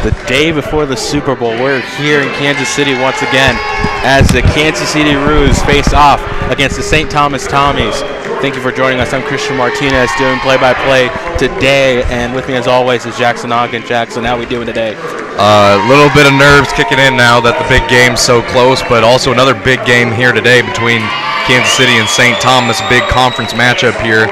the day before the Super Bowl. We're here in Kansas City once again as the Kansas City Roos face off against the St. Thomas Tommies. Thank you for joining us. I'm Cristian Martinez doing play-by-play today, and with me as always is Jackson Ogden. Jackson, how are we doing today? A little bit of nerves kicking in now that the big game's so close, but also another big game here today between Kansas City and St. Thomas, big conference matchup here.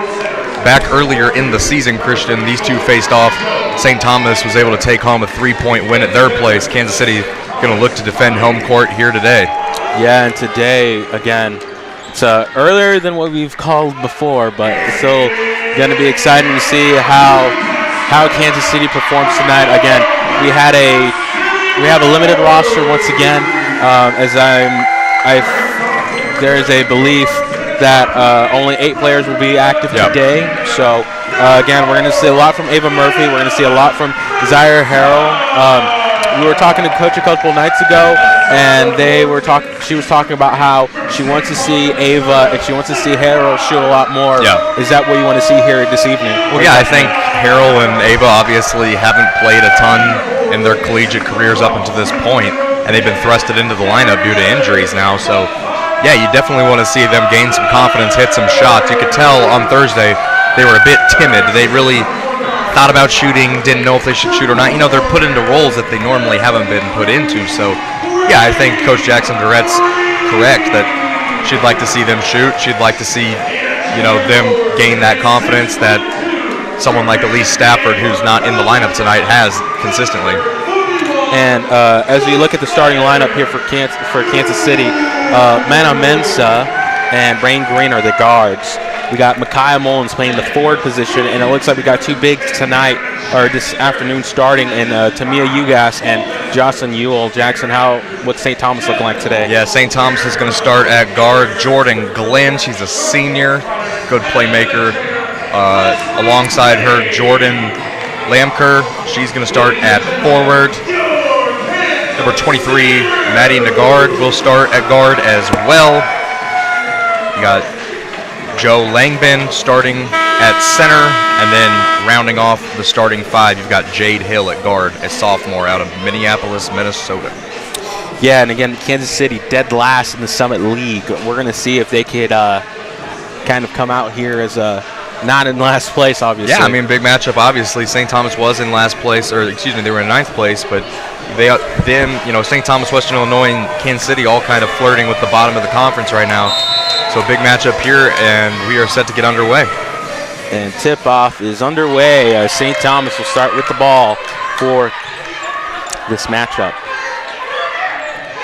Back earlier in the season, Christian, these two faced off. St. Thomas was able to take home a 3-point win at their place. Kansas City going to look to defend home court here today. Yeah, and today, again, it's earlier than what we've called before, but it's still going to be exciting to see how Kansas City performs tonight. Again, we have a limited roster once again, there is a belief that only 8 players will be active today. So again, we're going to see a lot from Ava Murphy. We're going to see a lot from Zaire Harrell. We were talking to Coach a couple nights ago, and she was talking about how she wants to see Ava and she wants to see Harrell shoot a lot more. Yeah. Is that what you want to see here this evening? Well, yeah, I think Harrell and Ava obviously haven't played a ton in their collegiate careers up until this point, and they've been thrusted into the lineup due to injuries now. So, yeah, you definitely want to see them gain some confidence, hit some shots. You could tell on Thursday they were a bit timid. They really thought about shooting, didn't know if they should shoot or not. You know, they're put into roles that they normally haven't been put into. So, yeah, I think Coach Jackson Durrett's correct that she'd like to see them shoot. She'd like to see, them gain that confidence that someone like Elise Stafford, who's not in the lineup tonight, has consistently. And as we look at the starting lineup here for Kansas City, Mana Mensah and Brain Green are the guards. We got Micaiah Mullins playing the forward position, and it looks like we got 2 bigs tonight, or this afternoon starting, in Tamia Ugas and Jocelyn Ewell. Jackson, what's St. Thomas looking like today? Yeah, St. Thomas is going to start at guard Jordan Glenn. She's a senior, good playmaker. Alongside her, Jordan Lamker. She's going to start at forward. Number 23, Maddie Nagard, will start at guard as well. You got Joe Langbin starting at center, and then rounding off the starting 5, you've got Jade Hill at guard, a sophomore out of Minneapolis, Minnesota. Yeah, and again, Kansas City dead last in the Summit League. We're going to see if they could kind of come out here as not in last place, obviously. Yeah, I mean, big matchup, obviously. St. Thomas was in last place, they were in 9th place, but St. Thomas, Western Illinois, and Kansas City all kind of flirting with the bottom of the conference right now. So big matchup here, and we are set to get underway. And tip-off is underway. St. Thomas will start with the ball for this matchup.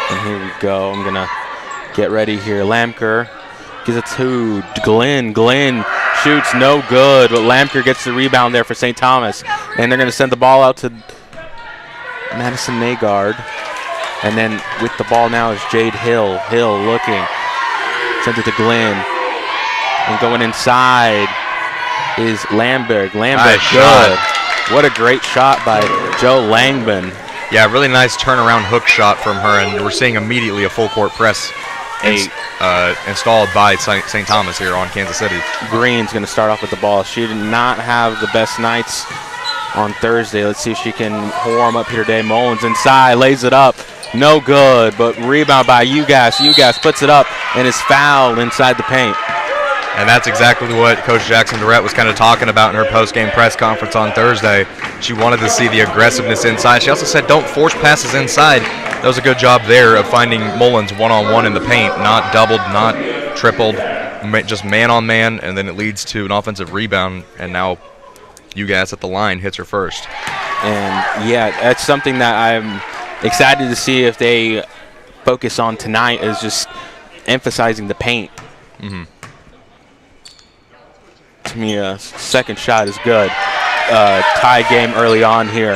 And here we go. I'm going to get ready here. Lamker gives it to Glenn. Glenn shoots no good, but Lamker gets the rebound there for St. Thomas. And they're going to send the ball out to Madison Nagard. And then with the ball now is Jade Hill. Hill looking. Sends it to Glenn. And going inside is Lamberg. Lamberg, nice good. Shot. What a great shot by Joe Langbin. Yeah, really nice turnaround hook shot from her, and we're seeing immediately a full court press installed by St. Thomas here on Kansas City. Green's going to start off with the ball. She did not have the best nights on Thursday. Let's see if she can warm up here today. Mullins inside, lays it up. No good, but rebound by Ugas. Ugas puts it up and is fouled inside the paint. And that's exactly what Coach Jackson Durrett was kind of talking about in her post-game press conference on Thursday. She wanted to see the aggressiveness inside. She also said don't force passes inside. That was a good job there of finding Mullins one-on-one in the paint, not doubled, not tripled, just man-on-man, and then it leads to an offensive rebound, and now Ugas at the line hits her first. And, yeah, that's something that I'm excited to see if they focus on tonight, is just emphasizing the paint. Mm-hmm. To me, second shot is good. Tie game early on here.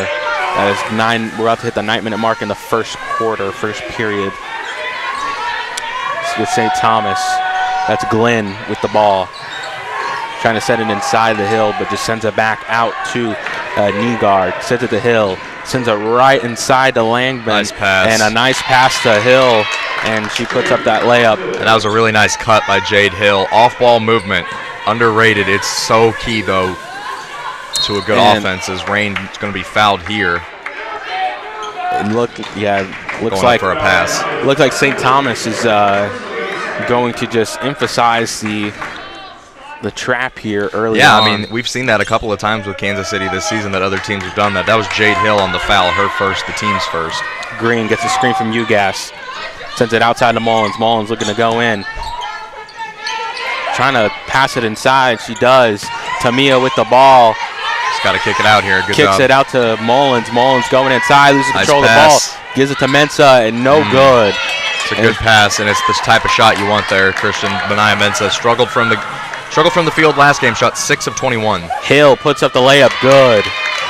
That is 9. We're about to hit the 9-minute mark in the first quarter, first period. With St. Thomas, that's Glenn with the ball. Trying to set it inside the Hill, but just sends it back out to Nygard. Sends it to Hill. Sends it right inside to Langbin. Nice pass. And a nice pass to Hill, and she puts up that layup. And that was a really nice cut by Jade Hill. Off-ball movement, underrated. It's so key, though, to a good offense, as Rain is going to be fouled here. looks Going like for a pass. Looks like St. Thomas is going to just emphasize the trap here early on. Yeah, I mean, we've seen that a couple of times with Kansas City this season that other teams have done that. That was Jade Hill on the foul, her first, the team's first. Green gets a screen from UGAS. Sends it outside to Mullins. Mullins looking to go in. Trying to pass it inside. She does. Tamia with the ball. Just got to kick it out here. Good Kicks job. it out to Mullins. Mullins going inside. Loses Nice control of the pass. ball. Gives it to Mensah, and no good. It's a good pass, and it's this type of shot you want there, Cristian. Benaya Mensah struggled from the field last game, shot 6 of 21. Hill puts up the layup. Good.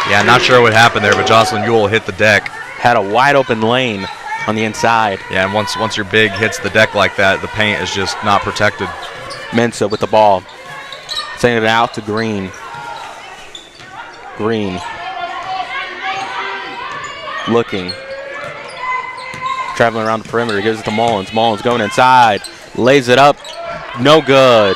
Yeah, not sure what happened there, but Jocelyn Ewell hit the deck. Had a wide open lane on the inside. Yeah, and once your big hits the deck like that, the paint is just not protected. Mensah with the ball. Sending it out to Green. Green. Looking. Traveling around the perimeter. Gives it to Mullins. Mullins going inside. Lays it up. No good.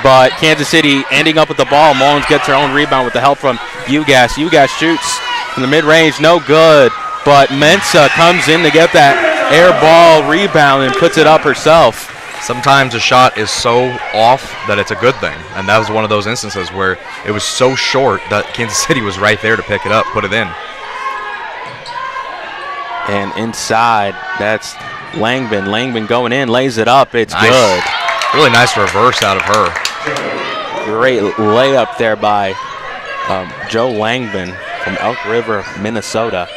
But Kansas City ending up with the ball. Mullins gets her own rebound with the help from UGAS. UGAS shoots from the mid-range. No good. But Mensah comes in to get that air ball rebound and puts it up herself. Sometimes a shot is so off that it's a good thing, and that was one of those instances where it was so short that Kansas City was right there to pick it up, put it in. And inside, that's Langman. Langman going in, lays it up. It's Nice. good. Really nice reverse out of her. Great layup there by Joe Langman from Elk River, Minnesota.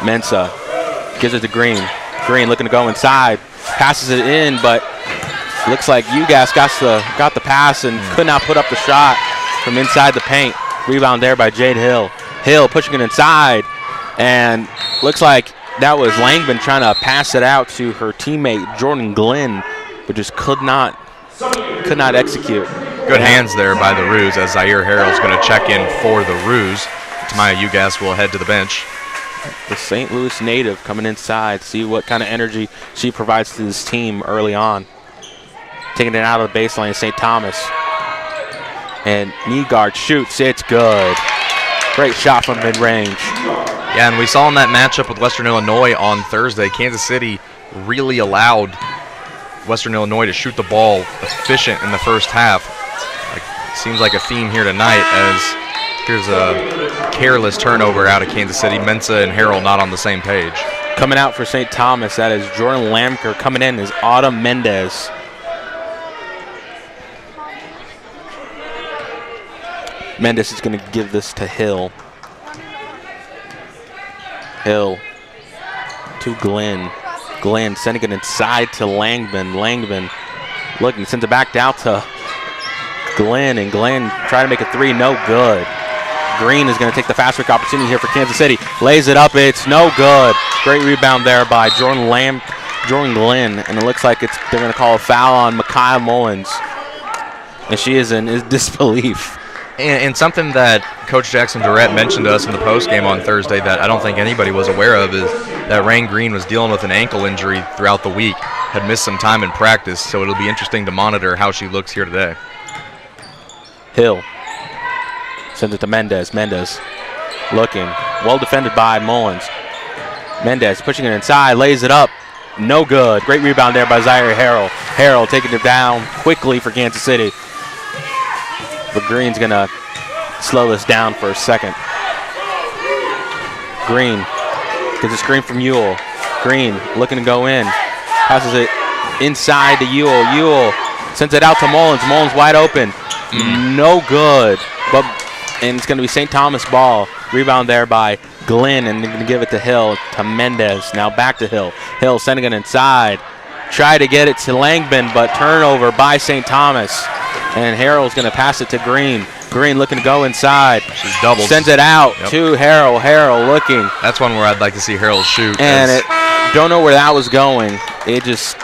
Mensah gives it to Green. Green looking to go inside. Passes it in, but looks like UGAS got the pass and could not put up the shot from inside the paint. Rebound there by Jade Hill. Hill pushing it inside, and looks like that was Langman trying to pass it out to her teammate Jordan Glenn, but just could not execute. Good hands there by the Roos as Zaire Harrell's going to check in for the Roos. Tamaya UGAS will head to the bench. The St. Louis native coming inside, see what kind of energy she provides to this team early on. Taking it out of the baseline, St. Thomas. And knee guard shoots, it's good. Great shot from mid-range. Yeah, and we saw in that matchup with Western Illinois on Thursday, Kansas City really allowed Western Illinois to shoot the ball efficient in the first half. Seems like a theme here tonight as here's a careless turnover out of Kansas City. Mensah and Harrell not on the same page. Coming out for St. Thomas, that is Jordan Lamker. Coming in is Autumn Mendez. Mendez is going to give this to Hill. Hill to Glenn. Glenn sending it inside to Langman. Langman looking, sends it back down to Glenn, and Glenn trying to make a three, no good. Green is going to take the fast break opportunity here for Kansas City. Lays it up, it's no good. Great rebound there by Jordan Glenn, and it looks like they're going to call a foul on Micaiah Mullins. And she is in disbelief. And something that Coach Jackson Durrett mentioned to us in the postgame on Thursday that I don't think anybody was aware of is that Rain Green was dealing with an ankle injury throughout the week, had missed some time in practice, so it'll be interesting to monitor how she looks here today. Hill sends it to Mendez. Mendez looking, well defended by Mullins. Mendez pushing it inside, lays it up, no good. Great rebound there by Zaire Harrell. Harrell taking it down quickly for Kansas City. But Green's going to slow this down for a second. Green gets a screen from Ewell. Green looking to go in. Passes it inside to Ewell. Ewell sends it out to Mullins. Mullins wide open. No good. And it's going to be St. Thomas ball. Rebound there by Glenn, and they're going to give it to Hill, to Mendez. Now back to Hill. Hill sending it inside. Try to get it to Langman, but turnover by St. Thomas. And Harrell's going to pass it to Green. Green looking to go inside. She's doubled. Sends it out to Harrell. Harrell looking. That's one where I'd like to see Harrell shoot. And don't know where that was going. It just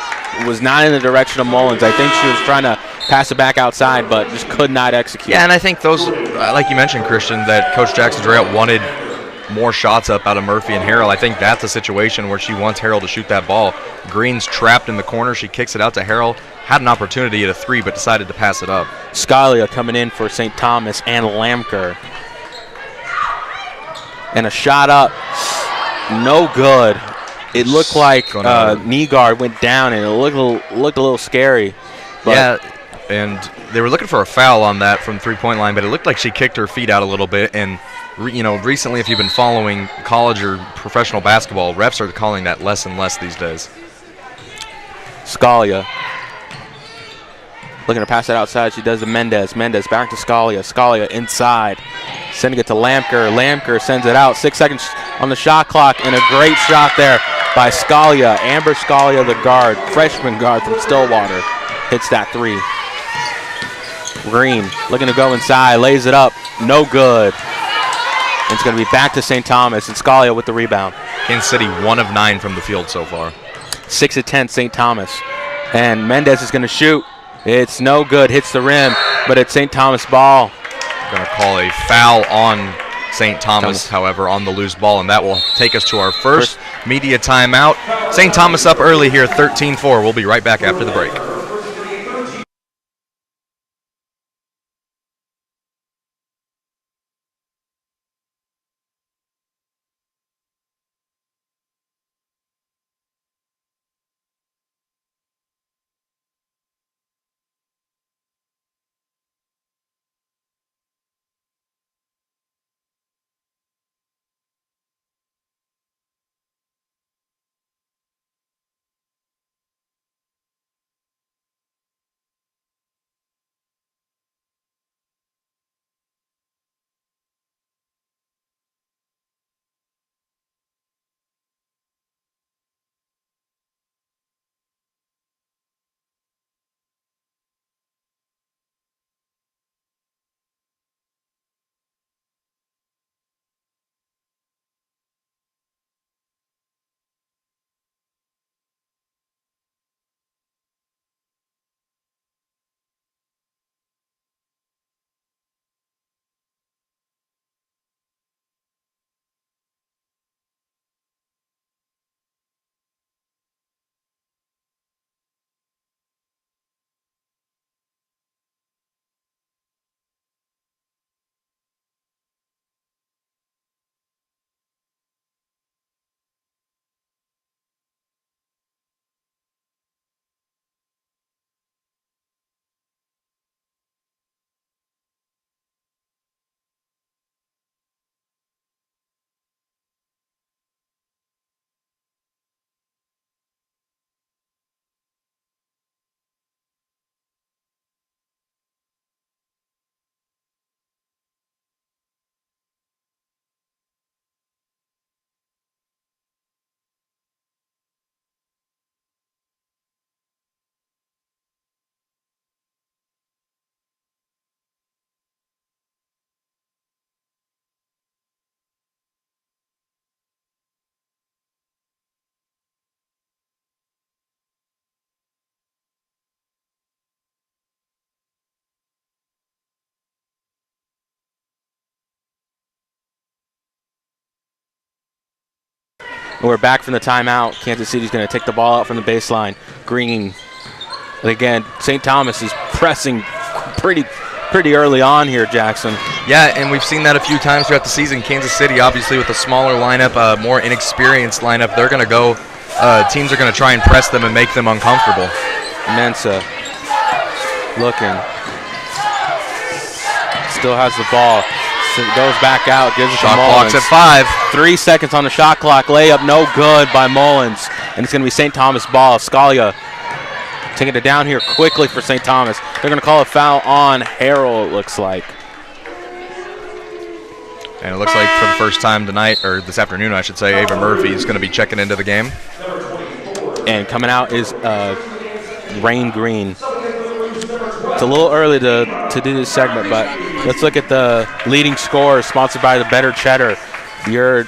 was not in the direction of Mullins. I think she was trying to pass it back outside, but just could not execute. Yeah, and I think those, like you mentioned, Cristian, that Coach Jackson Durrett wanted more shots up out of Murphy and Harrell. I think that's a situation where she wants Harrell to shoot that ball. Green's trapped in the corner. She kicks it out to Harrell. Had an opportunity at a three, but decided to pass it up. Scalia coming in for St. Thomas and Lamker. And a shot up. no good. It looked like knee guard went down, and it looked a little scary. But yeah, and they were looking for a foul on that from three-point line, but it looked like she kicked her feet out a little bit. And recently, if you've been following college or professional basketball, refs are calling that less and less these days. Scalia looking to pass it outside. She does to Mendez. Mendez back to Scalia. Scalia inside, sending it to Lamker. Lamker sends it out. 6 seconds on the shot clock, and a great shot there by Scalia. Amber Scalia, the guard, freshman guard from Stillwater, hits that three. Green looking to go inside, lays it up, no good. And it's going to be back to St. Thomas, and Scalia with the rebound. Kansas City 1 of 9 from the field so far. 6 of 10, St. Thomas. And Mendez is going to shoot. It's no good, hits the rim, but it's St. Thomas ball. Going to call a foul on St. Thomas, however, on the loose ball, and that will take us to our first media timeout. St. Thomas up early here, 13-4. We'll be right back after the break. We're back from the timeout. Kansas City's going to take the ball out from the baseline. Green. And again, St. Thomas is pressing pretty early on here, Jackson. Yeah, and we've seen that a few times throughout the season. Kansas City, obviously, with a smaller lineup, a more inexperienced lineup, they're going to go, teams are going to try and press them and make them uncomfortable. Mensah looking. Still has the ball. Goes back out, gives it to Mullins. Shot clock's at 5. 3 seconds on the shot clock. Layup no good by Mullins. And it's going to be St. Thomas ball. Scalia taking it down here quickly for St. Thomas. They're going to call a foul on Harrell, it looks like. And it looks like for the first time tonight, or this afternoon, I should say, Ava Murphy is going to be checking into the game. And coming out is Rain Green. It's a little early to do this segment, but let's look at the leading scorers sponsored by the Better Cheddar, your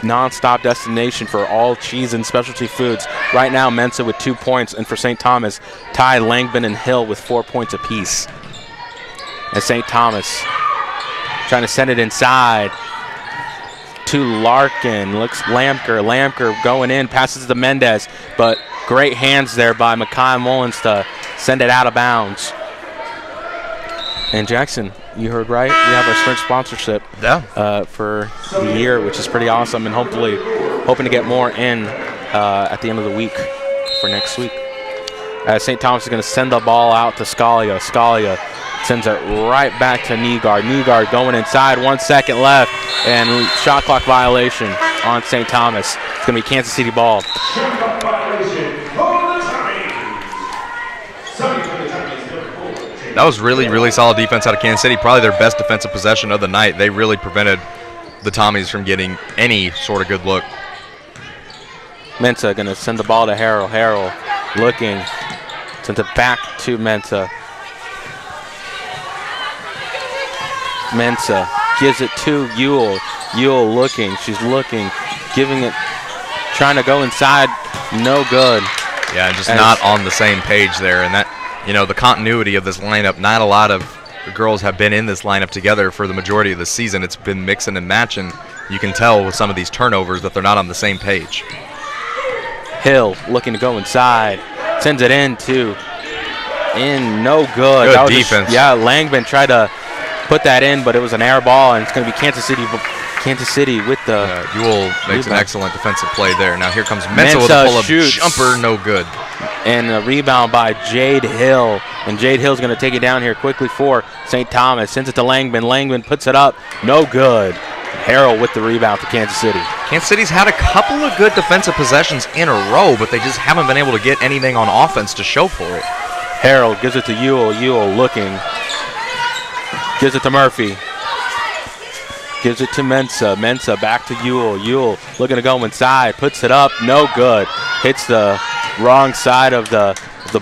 non-stop destination for all cheese and specialty foods. Right now, Mensah with 2 points, and for St. Thomas, Ty, Langman, and Hill with 4 points apiece. As St. Thomas trying to send it inside to Larkin. Looks Lamker going in, passes to Mendez, but great hands there by Makai Mullins to send it out of bounds. And Jackson, you heard right. We have our Sprint sponsorship for the year, which is pretty awesome, and hoping to get more in at the end of the week for next week. St. Thomas is going to send the ball out to Scalia. Scalia sends it right back to Nygaard. Nygaard going inside, 1 second left, and shot clock violation on St. Thomas. It's going to be Kansas City ball. That was really, really solid defense out of Kansas City. Probably their best defensive possession of the night. They really prevented the Tommies from getting any sort of good look. Mensah going to send the ball to Harrell. Harrell looking, sends it back to Mensah. Mensah gives it to Ewell. Ewell looking, she's looking, giving it, trying to go inside, no good. Yeah, just not on the same page there. And that, the continuity of this lineup, not a lot of girls have been in this lineup together for the majority of the season. It's been mixing and matching. You can tell with some of these turnovers that they're not on the same page. Hill looking to go inside, sends it in, no good. Good defense. Langman tried to put that in, but it was an air ball, and it's going to be Kansas City with the Ewell makes an excellent defensive play there. Now here comes Mensah with a pull-up jumper, no good. And a rebound by Jade Hill, and Jade Hill's going to take it down here quickly for St. Thomas. Sends it to Langman. Langman puts it up, no good. Harrell with the rebound for Kansas City. Kansas City's had a couple of good defensive possessions in a row, but they just haven't been able to get anything on offense to show for it. Harrell gives it to Ewell. Ewell looking. Gives it to Murphy. Gives it to Mensah. Mensah back to Ewell. Ewell looking to go inside. Puts it up. No good. Hits the wrong side of the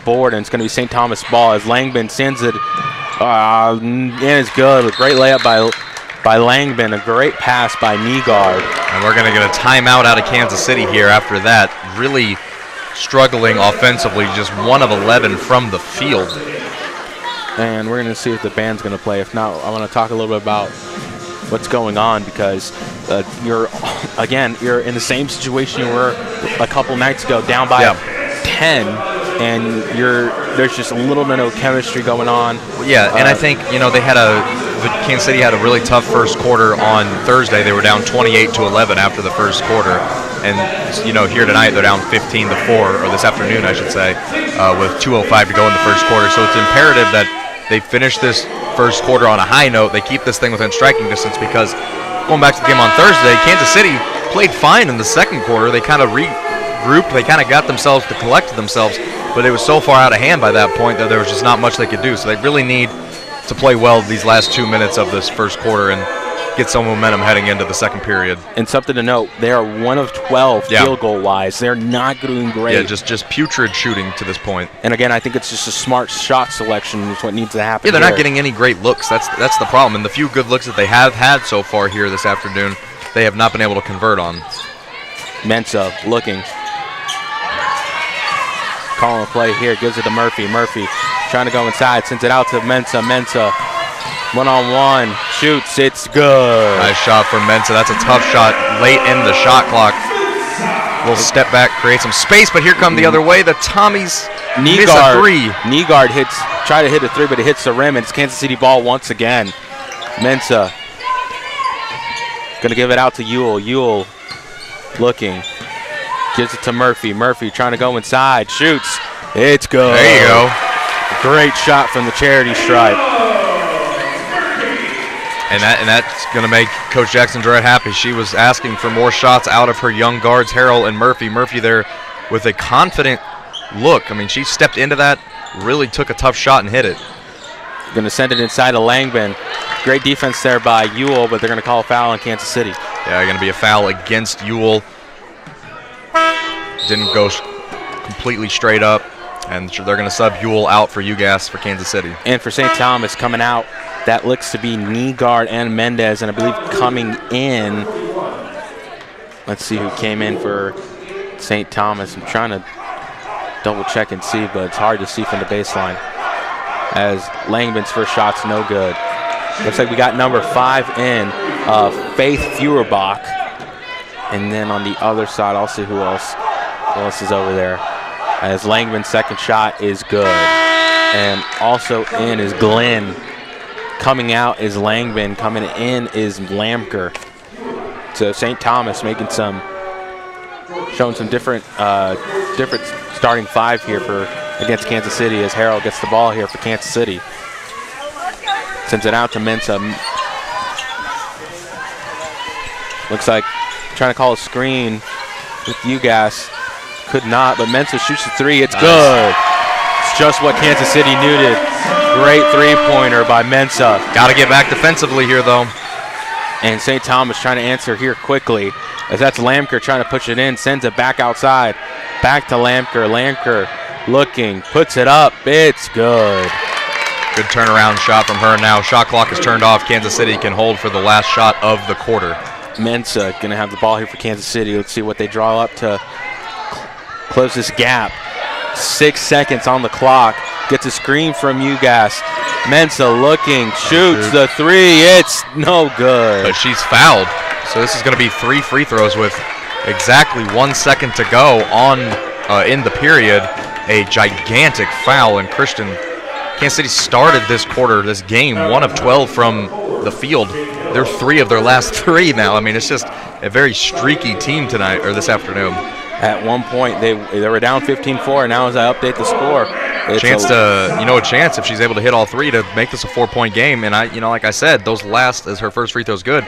board, and it's going to be St. Thomas ball as Langman sends it. And it's good. A great layup by Langman. A great pass by Nygaard. And we're going to get a timeout out of Kansas City here after that. Really struggling offensively. Just 1 of 11 from the field. And we're going to see if the band's going to play. If not, I want to talk a little bit about what's going on, because you're in the same situation you were a couple nights ago, down by 10, and there's just a little bit of chemistry going on. Yeah, and I think Kansas City had a really tough first quarter on Thursday. They were down 28-11 after the first quarter, and here tonight they're down 15-4, or this afternoon I should say, with 2:05 to go in the first quarter. So it's imperative that they finish this first quarter on a high note. They keep this thing within striking distance, because going back to the game on Thursday, Kansas City played fine in the second quarter. They kind of regrouped. They kind of got themselves to collect themselves, but it was so far out of hand by that point that there was just not much they could do. So they really need to play well these last 2 minutes of this first quarter and get some momentum heading into the second period. And something to note, they are 1 of 12 field goal wise. They're not doing great. Yeah, just putrid shooting to this point. And again, I think it's just a smart shot selection is what needs to happen. Yeah, they're not getting any great looks. That's the problem. And the few good looks that they have had so far here this afternoon, they have not been able to convert on. Mensah looking. Calling a play here, gives it to Murphy. Murphy trying to go inside, sends it out to Mensah. Mensah, one-on-one, shoots, it's good. Nice shot from Mensah. That's a tough shot late in the shot clock. Little step back, create some space, but here come the other way. The Tommies miss a three. Nygaard try to hit a three, but it hits the rim, and it's Kansas City ball once again. Mensah gonna give it out to Ewell. Ewell looking, gives it to Murphy. Murphy trying to go inside, shoots, it's good. There you go. Great shot from the charity stripe. And that's going to make Coach Jackson Durrett happy. She was asking for more shots out of her young guards, Harrell and Murphy. Murphy there with a confident look. I mean, she stepped into that, really took a tough shot and hit it. Going to send it inside to Langman. Great defense there by Ewell, but they're going to call a foul in Kansas City. Yeah, going to be a foul against Ewell. Didn't go completely straight up, and they're going to sub Ewell out for UGAS for Kansas City. And for St. Thomas coming out, that looks to be Nygaard and Mendez, and I believe coming in, let's see who came in for St. Thomas. I'm trying to double check and see, but it's hard to see from the baseline, as Langman's first shot's no good. Looks like we got number 5 in, Faith Feuerbach. And then on the other side, I'll see who else is over there, as Langman's second shot is good. And also in is Glenn Coming out is Langman. Coming in is Lamker. So St. Thomas making showing some different starting five here against Kansas City as Harrell gets the ball here for Kansas City. Sends it out to Mensa. Looks like trying to call a screen with UGAS. Could not, but Mensa shoots the three. It's good. It's just what Kansas City needed. Great three-pointer by Mensa. Got to get back defensively here, though. And St. Thomas trying to answer here quickly, as that's Lamker trying to push it in, sends it back outside. Back to Lamker. Lamker looking, puts it up. It's good. Good turnaround shot from her. Now shot clock is turned off. Kansas City can hold for the last shot of the quarter. Mensa going to have the ball here for Kansas City. Let's see what they draw up to close this gap. 6 seconds on the clock. Gets a screen from UGAS. Mensa looking, shoots the three. It's no good. But she's fouled. So this is going to be 3 free throws with exactly 1 second to go in the period. A gigantic foul, and Kansas City started this game 1 of 12 from the field. They're 3 of their last 3 now. I mean, it's just a very streaky team tonight, or this afternoon. At one point, they were down 15-4, and now as I update the score, a chance if she's able to hit all 3 to make this a 4-point game. And like I said, those last, as her first free throw's good,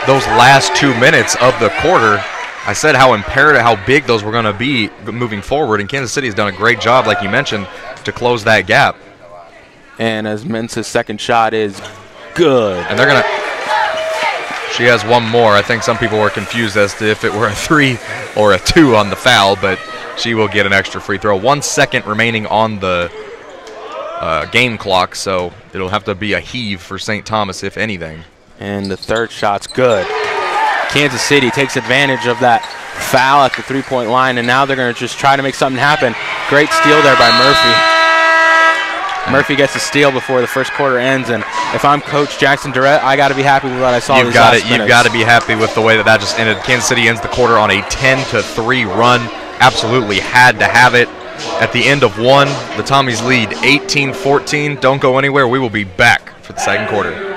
those last 2 minutes of the quarter, I said how imperative, how big those were going to be moving forward. And Kansas City has done a great job, like you mentioned, to close that gap. And as Mensa's second shot is good. And they're going to. She has one more. I think some people were confused as to if it were a 3 or a 2 on the foul, but she will get an extra free throw. 1 second remaining on the game clock, so it'll have to be a heave for St. Thomas, if anything. And the third shot's good. Kansas City takes advantage of that foul at the three-point line, and now they're going to just try to make something happen. Great steal there by Murphy. Murphy gets a steal before the first quarter ends, and if I'm Coach Jackson Durrett, I got to be happy with what I saw. You've got to be happy with the way that just ended. Kansas City ends the quarter on a 10-3 run. Absolutely had to have it. At the end of one, the Tommies lead 18-14. Don't go anywhere. We will be back for the second quarter.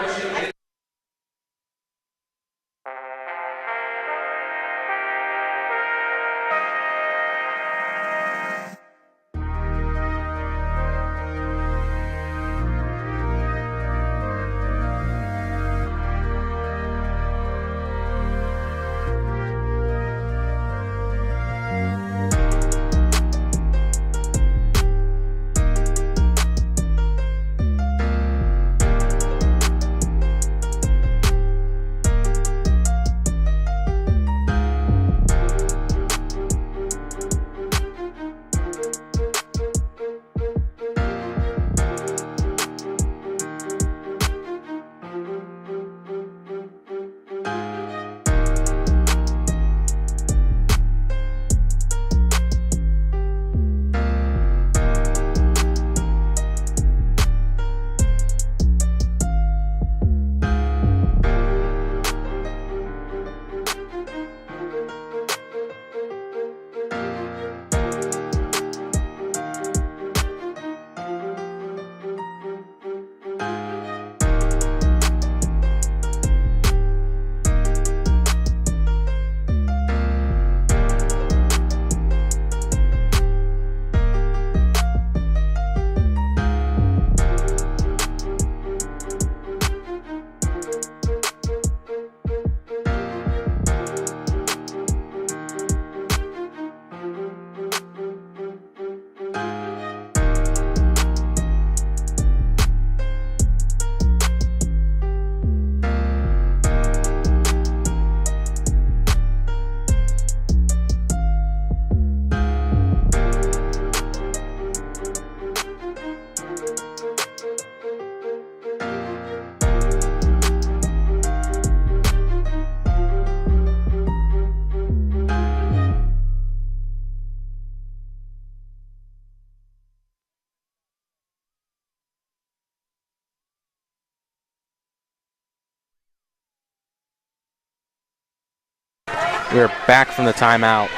We're back from the timeout.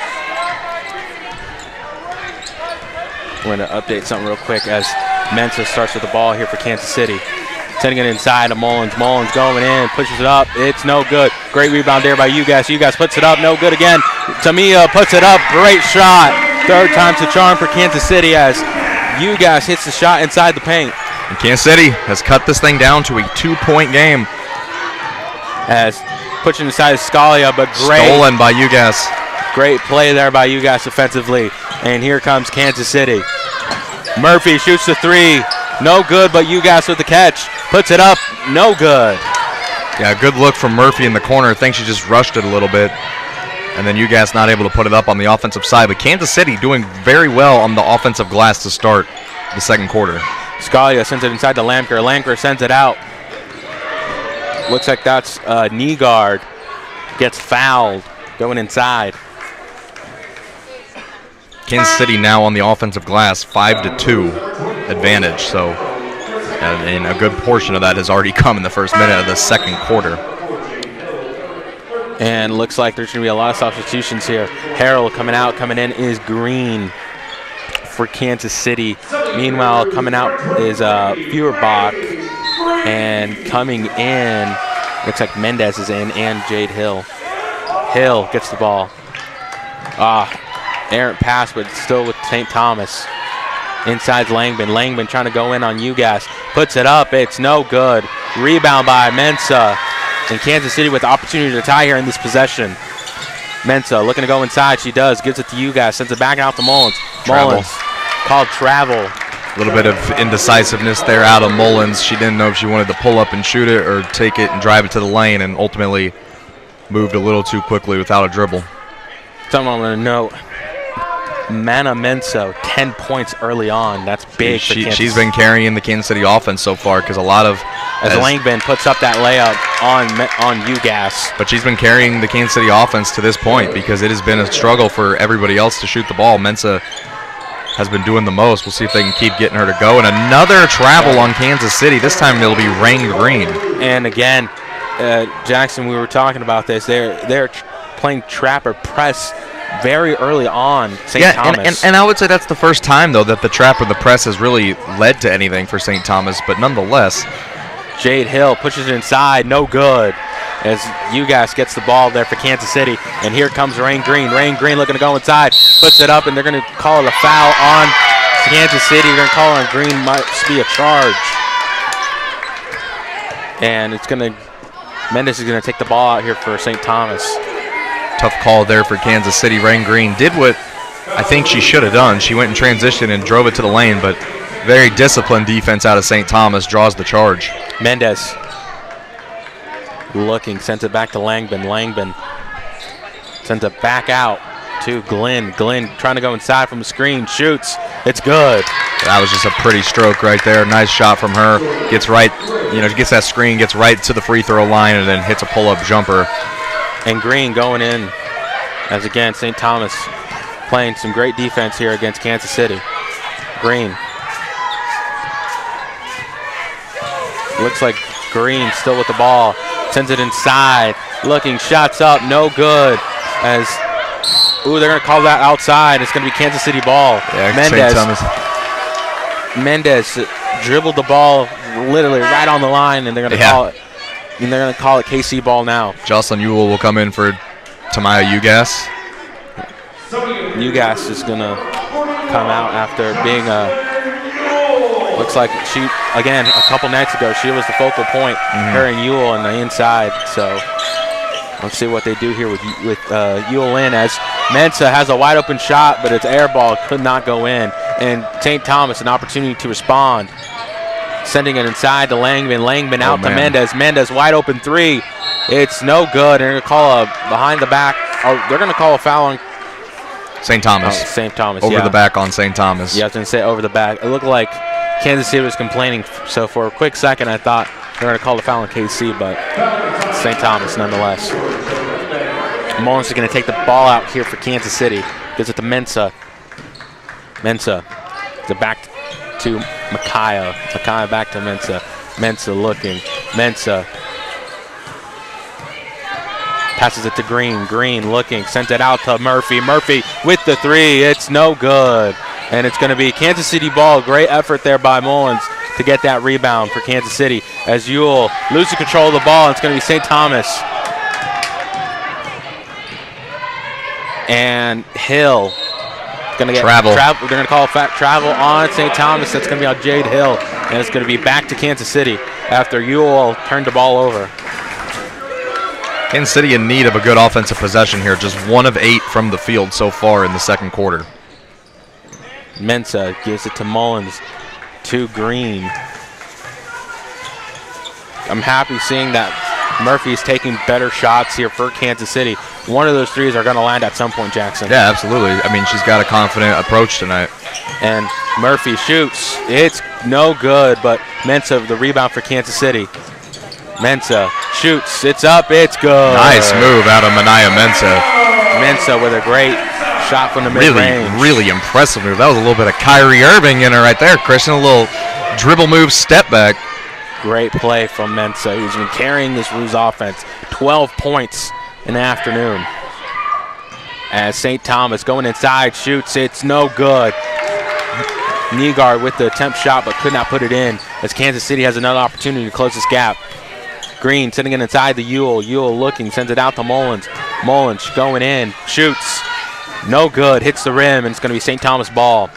We're going to update something real quick as Mensa starts with the ball here for Kansas City. Sending it inside to Mullins. Mullins going in, pushes it up. It's no good. Great rebound there by UGAS. UGAS puts it up, no good again. Tamia puts it up, great shot. Third time's the charm for Kansas City as UGAS hits the shot inside the paint. And Kansas City has cut this thing down to a 2-point game. As pushing inside Scalia, but great. Stolen by UGAS. Great play there by UGAS offensively. And here comes Kansas City. Murphy shoots the three. No good, but UGAS with the catch. Puts it up, no good. Yeah, good look from Murphy in the corner. Thinks she just rushed it a little bit. And then UGAS not able to put it up on the offensive side. But Kansas City doing very well on the offensive glass to start the second quarter. Scalia sends it inside to Lamker. Lamker sends it out. Looks like that's knee guard. Gets fouled going inside. Kansas City now on the offensive glass, 5-2 advantage. So, and a good portion of that has already come in the first minute of the second quarter. And looks like there's going to be a lot of substitutions here. Harrell coming in is Green for Kansas City. Meanwhile, coming out is Feuerbach. And coming in, looks like Mendez is in and Jade Hill. Hill gets the ball. Errant pass, but still with St. Thomas. Inside Langman. Langman trying to go in on UGAS. Puts it up. It's no good. Rebound by Mensah. And Kansas City with the opportunity to tie here in this possession. Mensah looking to go inside. She does. Gives it to UGAS. Sends it back out to Mullins. Mullins called travel. A little bit of indecisiveness there out of Mullins. She didn't know if she wanted to pull up and shoot it or take it and drive it to the lane, and ultimately moved a little too quickly without a dribble. Something I'm going to note. Mana Mensah, 10 points early on. That's big for Kansas. She's been carrying the Kansas City offense so far because a lot of... As Langman puts up that layup on UGAS. But she's been carrying the Kansas City offense to this point because it has been a struggle for everybody else to shoot the ball. Mensah has been doing the most. We'll see if they can keep getting her to go. And another travel on Kansas City. This time it'll be Rain Green. And again, Jackson, we were talking about this. They're playing trap or press very early on, St. Thomas. And I would say that's the first time, though, that the trap or the press has really led to anything for St. Thomas. But nonetheless, Jade Hill pushes it inside, no good. As UGAS gets the ball there for Kansas City. And here comes Rain Green. Rain Green looking to go inside, puts it up, and they're going to call it a foul on Kansas City. They're going to call it on Green, must be a charge. And it's going to, Mendes is going to take the ball out here for St. Thomas. Tough call there for Kansas City. Rain Green did what I think she should have done. She went in transition and drove it to the lane, but very disciplined defense out of St. Thomas draws the charge. Mendez looking, sends it back to Langman. Langman sends it back out to Glenn. Glenn trying to go inside from the screen, shoots. It's good. That was just a pretty stroke right there. Nice shot from her. Gets right, gets that screen, gets right to the free throw line, and then hits a pull-up jumper. And Green going in as, again, St. Thomas playing some great defense here against Kansas City. Green. Looks like Green still with the ball. Sends it inside. Looking, shots up, no good. As, they're going to call that outside. It's going to be Kansas City ball. Yeah, Mendez dribbled the ball literally right on the line, and they're going to call it. And they're going to call it KC ball now. Jocelyn Ewell will come in for Tamaya UGAS. UGAS is going to come out after being looks like she, again, a couple nights ago, she was the focal point, her and Ewell on the inside. So let's see what they do here with Ewell in, as Mensah has a wide open shot, but its air ball could not go in. And St. Thomas an opportunity to respond. Sending it inside to Langman. Langman out to Mendez. Mendez wide open three. It's no good. They're going to call a behind the back. They're going to call a foul on St. Thomas. St. Thomas, over the back on St. Thomas. Yeah, I was going to say over the back. It looked like Kansas City was complaining. So for a quick second, I thought they were going to call the foul on KC, but St. Thomas nonetheless. Mullins is going to take the ball out here for Kansas City. Gives it to Mensah. Mensah. The back to Micaiah. Micaiah back to Mensah. Mensah looking. Mensah passes it to Green. Green looking. Sent it out to Murphy. Murphy with the three. It's no good. And it's going to be Kansas City ball. Great effort there by Mullins to get that rebound for Kansas City as Ewell loses control of the ball. It's going to be St. Thomas. And Hill going to get travel. We're going to call travel on St. Thomas. That's going to be on Jade Hill. And it's going to be back to Kansas City after Ewell turned the ball over. Kansas City in need of a good offensive possession here. Just 1 of 8 from the field so far in the second quarter. Mensah gives it to Mullins, to Green. I'm happy seeing that Murphy's taking better shots here for Kansas City. One of those threes are going to land at some point, Jackson. Yeah, absolutely. I mean, she's got a confident approach tonight. And Murphy shoots. It's no good, but Mensah, the rebound for Kansas City. Mensah shoots. It's up. It's good. Nice move out of Mania Mensah. Mensah with a great shot from the mid-range. Really impressive move. That was a little bit of Kyrie Irving in her right there, Cristian. A little dribble move, step back. Great play from Mensah, who's been carrying this Roos offense. 12 points in the afternoon. As St. Thomas going inside, shoots. It's no good. Nygaard with the attempt shot, but could not put it in, as Kansas City has another opportunity to close this gap. Green sending it inside the Ewell. Ewell looking, sends it out to Mullins. Mullins going in, shoots. No good, hits the rim, and it's going to be St. Thomas ball.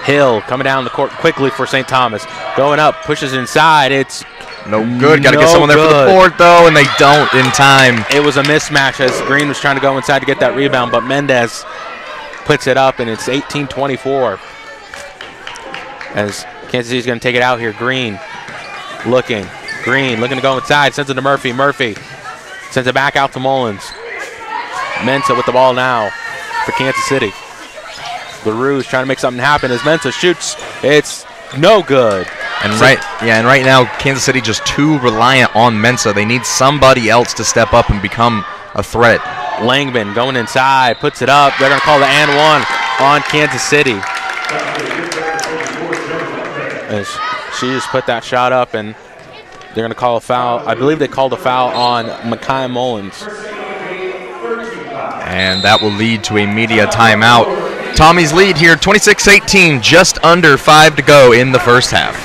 Hill coming down the court quickly for St. Thomas. Going up, pushes inside. It's no good. Got to get someone there for the board, though, and they don't in time. It was a mismatch as Green was trying to go inside to get that rebound, but Mendez puts it up, and it's 18-24. As Kansas City's going to take it out here. Green looking to go inside, sends it to Murphy. Murphy sends it back out to Mullins. Mensah with the ball now for Kansas City. The Roos trying to make something happen as Mensah shoots. It's no good. And right now Kansas City just too reliant on Mensah. They need somebody else to step up and become a threat. Langman going inside, puts it up. They're going to call the and one on Kansas City. As she just put that shot up, and they're going to call a foul. I believe they called a foul on Mekhi Mullins. And that will lead to a media timeout. Tommies lead here, 26-18, just under 5 to go in the first half.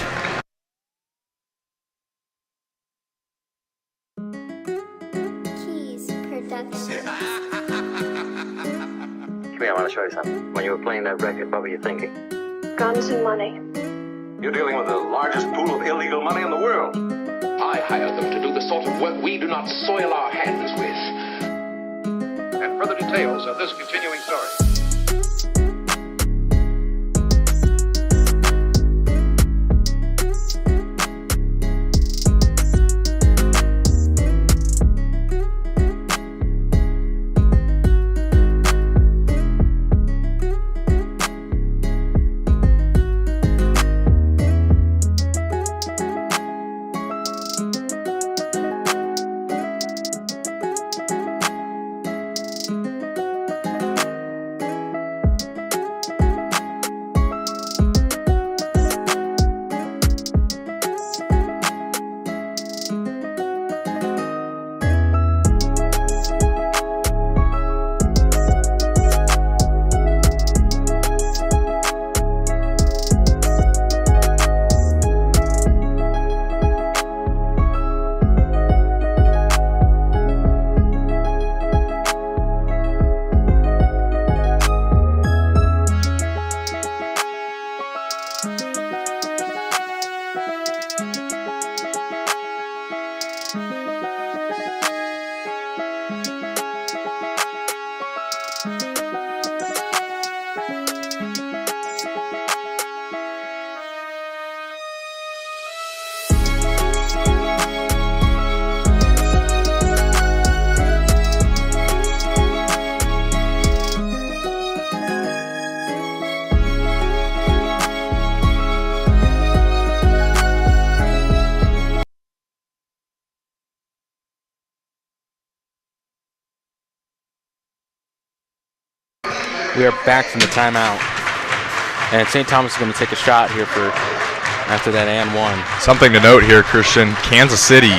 Keys Production. Come here, I want to show you something. When you were playing that record, what were you thinking? Guns and money. You're dealing with the largest pool of illegal money in the world. I hired them to do the sort of work we do not soil our hands with. And further details of this continuing story. We are back from the timeout. And St. Thomas is going to take a shot here for after that and one. Something to note here, Cristian. Kansas City,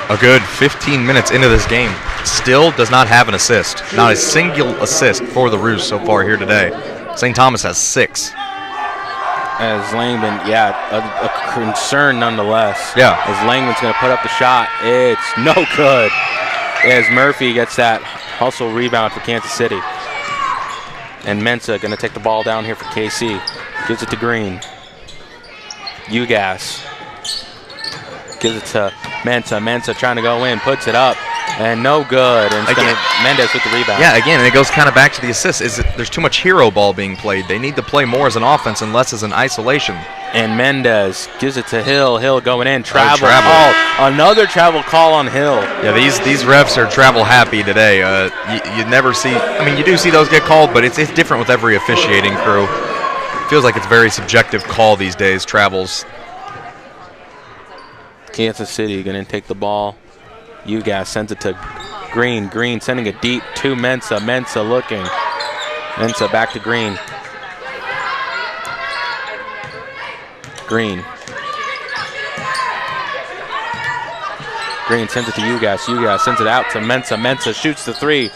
a good 15 minutes into this game, still does not have an assist. Not a single assist for the Roos so far here today. St. Thomas has 6. As Langman, a concern nonetheless. Yeah. As Langman's going to put up the shot. It's no good. As Murphy gets that hustle rebound for Kansas City. And Mensa going to take the ball down here for KC. Gives it to Green. Ugas. Gives it to Mensa. Mensa trying to go in. Puts it up. And no good. And it's gonna Mendez with the rebound. Yeah, again, and it goes kind of back to the assist. There's too much hero ball being played. They need to play more as an offense and less as an isolation. And Mendez gives it to Hill. Hill going in. Travel. Another travel call on Hill. Yeah, these refs are travel happy today. You never see. I mean, you do see those get called, but it's different with every officiating crew. Feels like it's a very subjective call these days. Travels. Kansas City going to take the ball. Ugas sends it to Green. Green sending it deep to Mensa. Mensa looking. Mensa back to Green. Green. Green sends it to Ugas. Ugas sends it out to Mensa. Mensa shoots the three.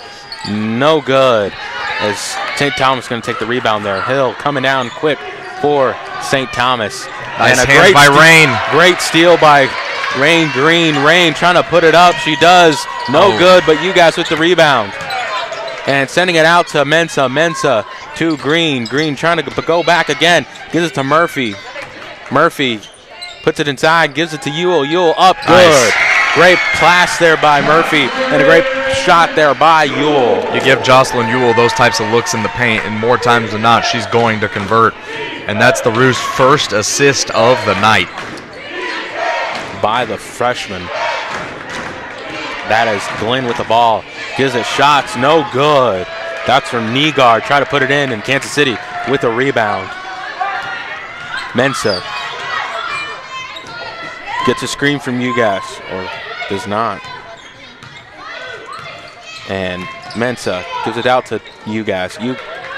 No good. As St. Thomas going to take the rebound there. Hill coming down quick for St. Thomas. Nice hands by Rain. Great steal by Rain Green. Rain trying to put it up. She does. No good, but Ugas with the rebound. And sending it out to Mensa. Mensa to Green. Green trying to go back again. Gives it to Murphy. Murphy puts it inside. Gives it to Ewell. Ewell up. Good. Nice. Great pass there by Murphy. And a great shot there by Ewell. You give Jocelyn Ewell those types of looks in the paint, and more times than not, she's going to convert. And that's the Roos' first assist of the night. By the freshman. That is Glenn with the ball. Gives it shots. No good. That's from Nygaard. Try to put it in, and Kansas City with a rebound. Mensa gets a screen from Ugas, or does not. And Mensa gives it out to Ugas.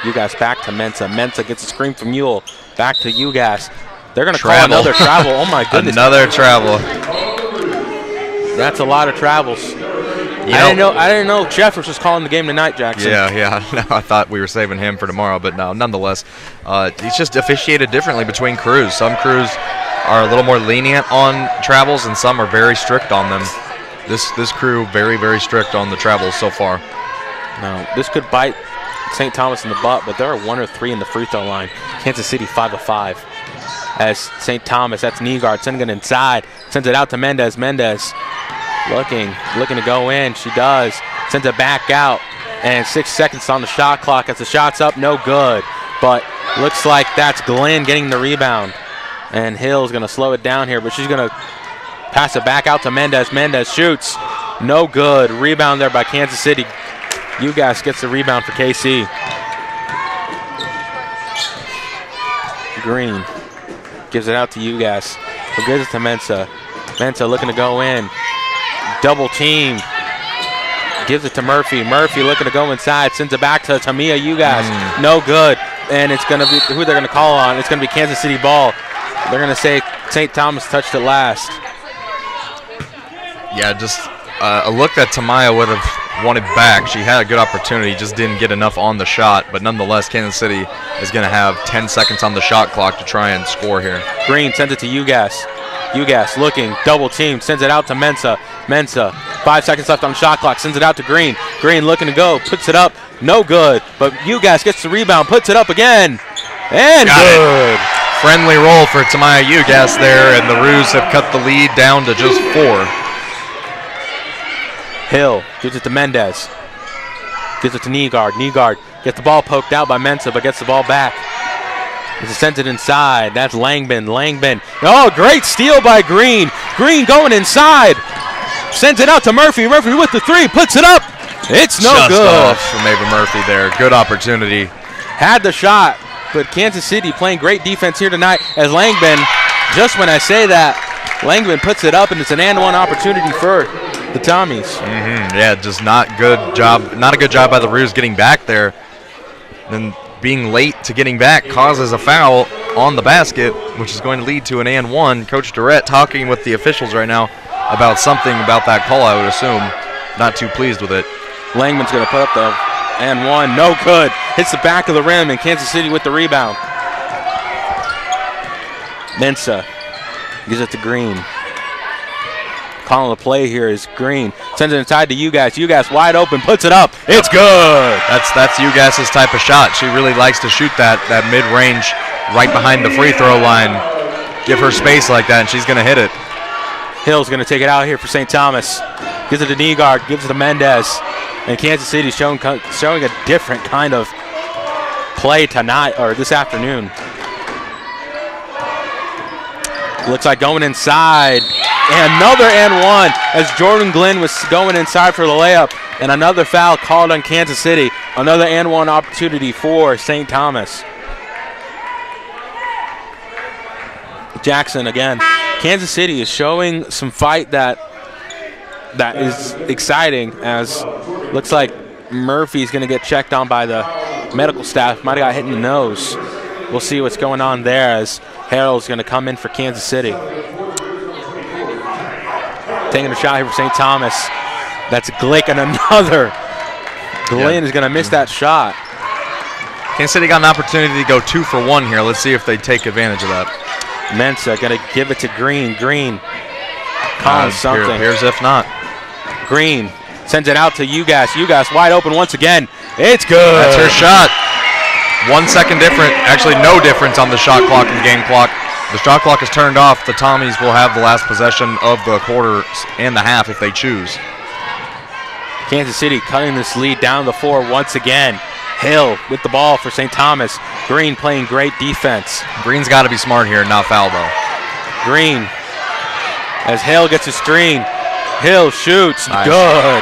Ugas back to Mensa. Mensa gets a screen from Ewell. Back to Ugas. They're going to call another travel. Oh, my goodness. Another travel. That's a lot of travels. I didn't know Jeffers was calling the game tonight, Jackson. Yeah. No, I thought we were saving him for tomorrow, but no, nonetheless, he's just officiated differently between crews. Some crews are a little more lenient on travels, and some are very strict on them. This crew very, very strict on the travels so far. No, this could bite St. Thomas in the butt, but there are 1 or 3 in the free throw line. Kansas City 5 of 5. As St. Thomas, that's Nygaard, sending it inside, sends it out to Mendez. Mendez looking to go in. She does. Sends it back out, and 6 seconds on the shot clock. As the shot's up, no good. But looks like that's Glenn getting the rebound. And Hill's going to slow it down here, but she's going to pass it back out to Mendez. Mendez shoots. No good. Rebound there by Kansas City. Ugas gets the rebound for KC. Green gives it out to Ugas. Who gives it to Mensa. Mensa looking to go in. Double team. Gives it to Murphy. Murphy looking to go inside. Sends it back to Tamia Ugas. No good. And it's going to be who they're going to call on. It's going to be Kansas City ball. They're going to say St. Thomas touched it last. Yeah, just a look that Tamaya would have wanted back. She had a good opportunity, just didn't get enough on the shot. But nonetheless, Kansas City is going to have 10 seconds on the shot clock to try and score here. Green sends it to Ugas. Ugas looking, double team, sends it out to Mensa. Mensa, 5 seconds left on the shot clock, sends it out to Green. Green looking to go, puts it up, no good. But Ugas gets the rebound, puts it up again, and Got good. It. Friendly roll for Tamaya Ugas there, and the Roos have cut the lead down to just 4. Hill gives it to Mendez. Gives it to Nygaard. Nygaard gets the ball poked out by Mensa, but gets the ball back. He sends it inside. That's Langman. Langman. Oh, great steal by Green. Green going inside. Sends it out to Murphy. Murphy with the 3. Puts it up. It's no just good. Off from Ava Murphy there. Good opportunity. Had the shot, but Kansas City playing great defense here tonight as Langman, just when I say that, Langman puts it up, and it's an and-one opportunity for the Tommies. Yeah, just not good job. Not a good job by the Roos getting back there. Then being late to getting back causes a foul on the basket, which is going to lead to an and-one. Coach Durrett talking with the officials right now about something about that call, I would assume. Not too pleased with it. Langman's going to put up the and-one. No good. Hits the back of the rim, and Kansas City with the rebound. Mensa gives it to Green. Calling the play here is Green. Sends it inside to Ugas. Ugas wide open, puts it up. It's good. That's Ugas's type of shot. She really likes to shoot that mid-range right behind the free throw line. Give her space like that, and she's going to hit it. Hill's going to take it out here for St. Thomas. Gives it to Nygaard, gives it to Mendez. And Kansas City showing a different kind of play tonight, or this afternoon. Looks like going inside. And another and one as Jordan Glenn was going inside for the layup. And another foul called on Kansas City. Another and one opportunity for St. Thomas. Jackson again. Kansas City is showing some fight that is exciting, as looks like Murphy's going to get checked on by the medical staff. Might have got hit in the nose. We'll see what's going on there as Harrell's going to come in for Kansas City. Taking a shot here for St. Thomas. That's Glick and another. Glenn is going to miss that shot. Kansas City got an opportunity to go 2 for 1 here. Let's see if they take advantage of that. Mensa going to give it to Green. Green calling something. Here's if not. Green sends it out to Ugas. Ugas wide open once again. It's good. That's her shot. 1 second different. Actually, no difference on the shot clock and the game clock. The shot clock is turned off. The Tommies will have the last possession of the quarter and the half if they choose. Kansas City cutting this lead down the floor once again. Hill with the ball for St. Thomas. Green playing great defense. Green's got to be smart here and not foul, though. Green as Hill gets a screen. Hill shoots. Nice. Good.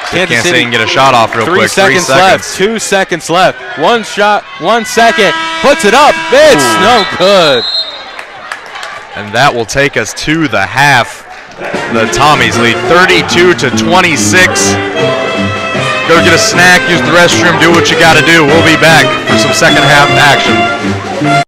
Kansas City can get a shot off real quick. 3 seconds left. 2 seconds left. One shot, 1 second. Puts it up. It's no good. And that will take us to the half. The Tommies lead 32-26. Go get a snack, use the restroom, do what you got to do. We'll be back for some second half action.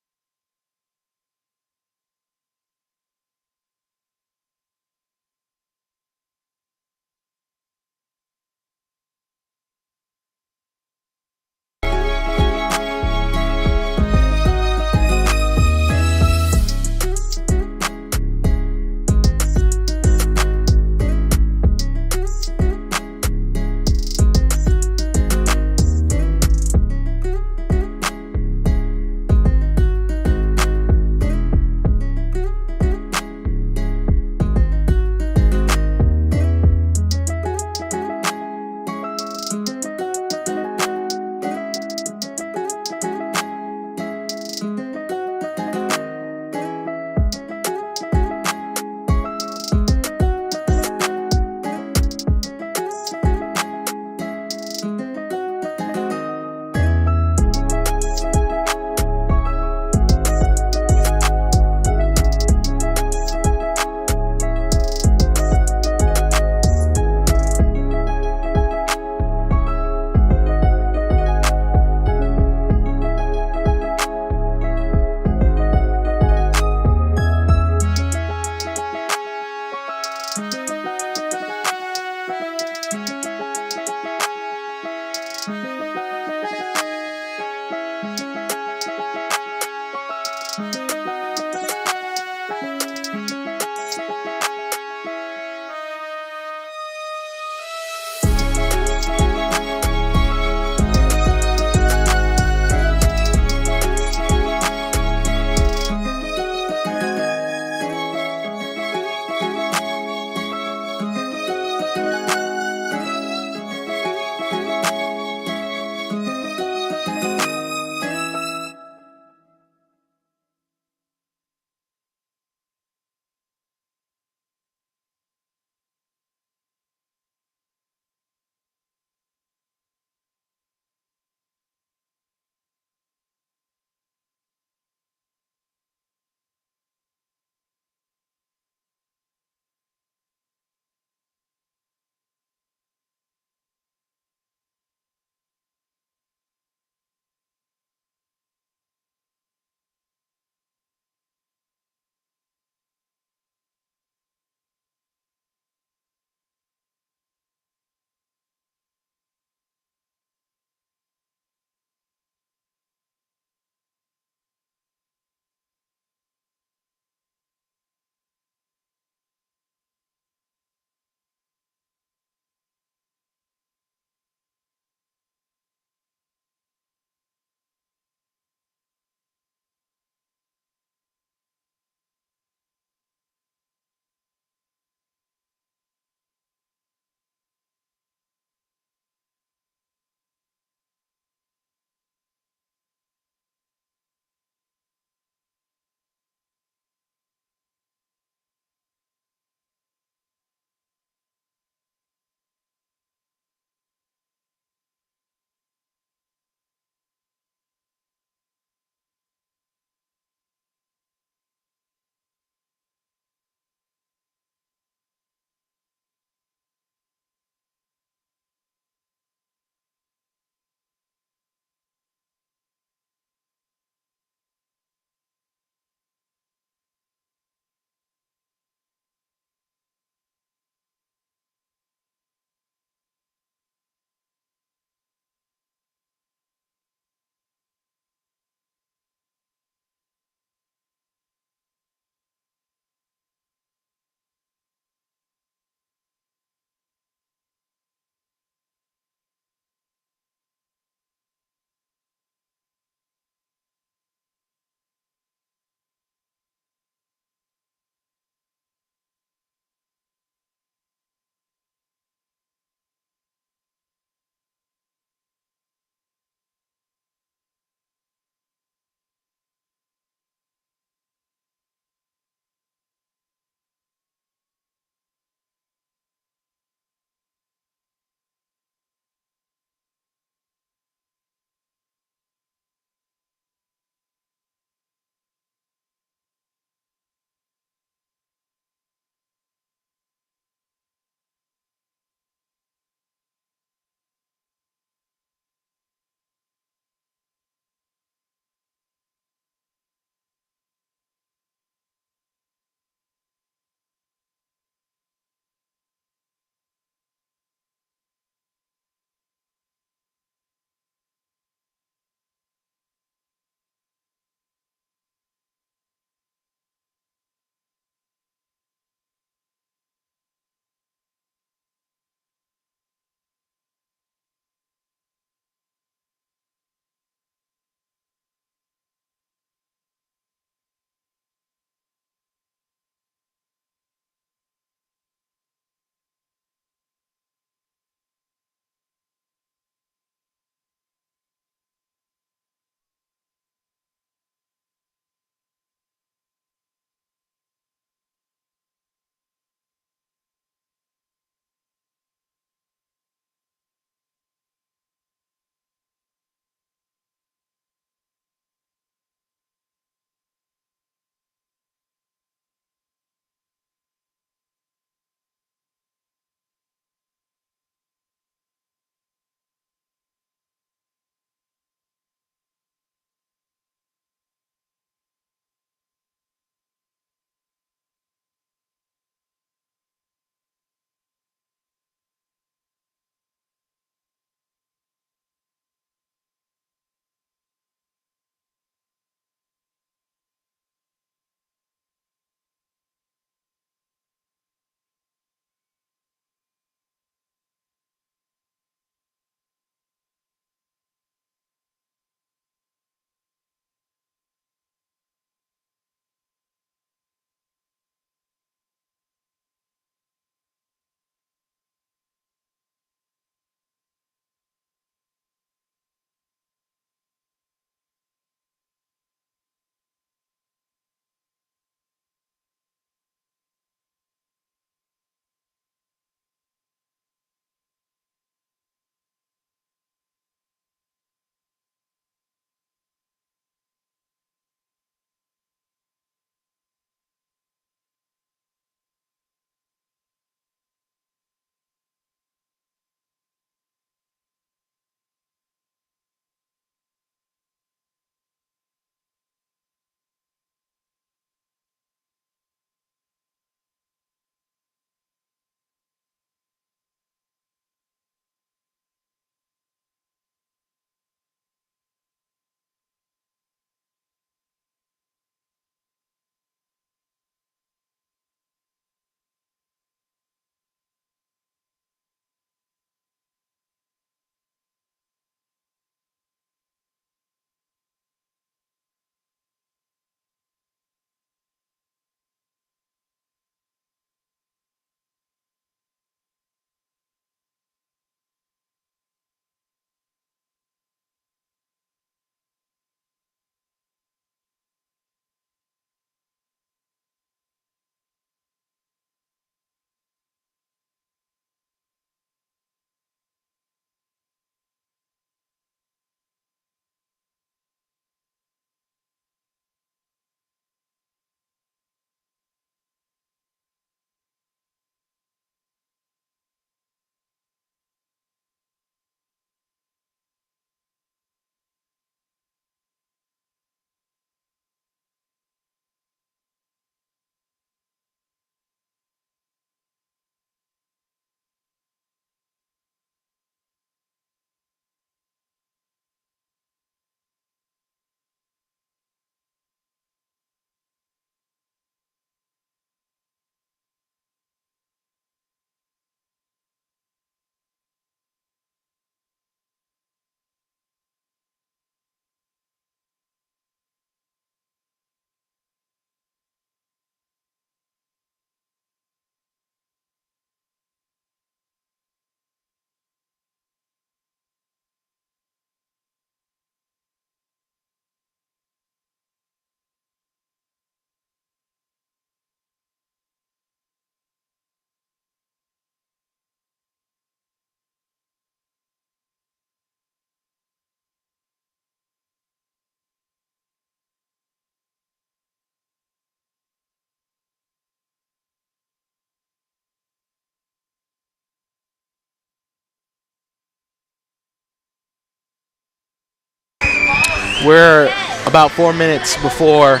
We're about 4 minutes before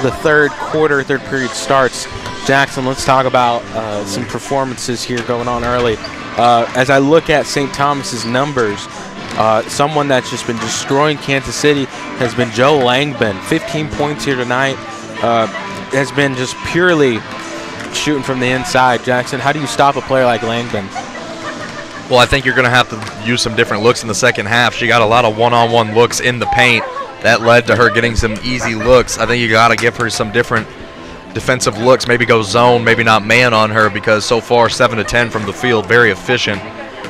the third period starts. Jackson, let's talk about some performances here going on early. As I look at St. Thomas's numbers, someone that's just been destroying Kansas City has been Joe Langben. 15 points here tonight. Has been just purely shooting from the inside. Jackson, how do you stop a player like Langben? Well, I think you're going to have to use some different looks in the second half. She got a lot of one-on-one looks in the paint. That led to her getting some easy looks. I think you got to give her some different defensive looks, maybe go zone, maybe not man on her, because so far 7 to 10 from the field, very efficient.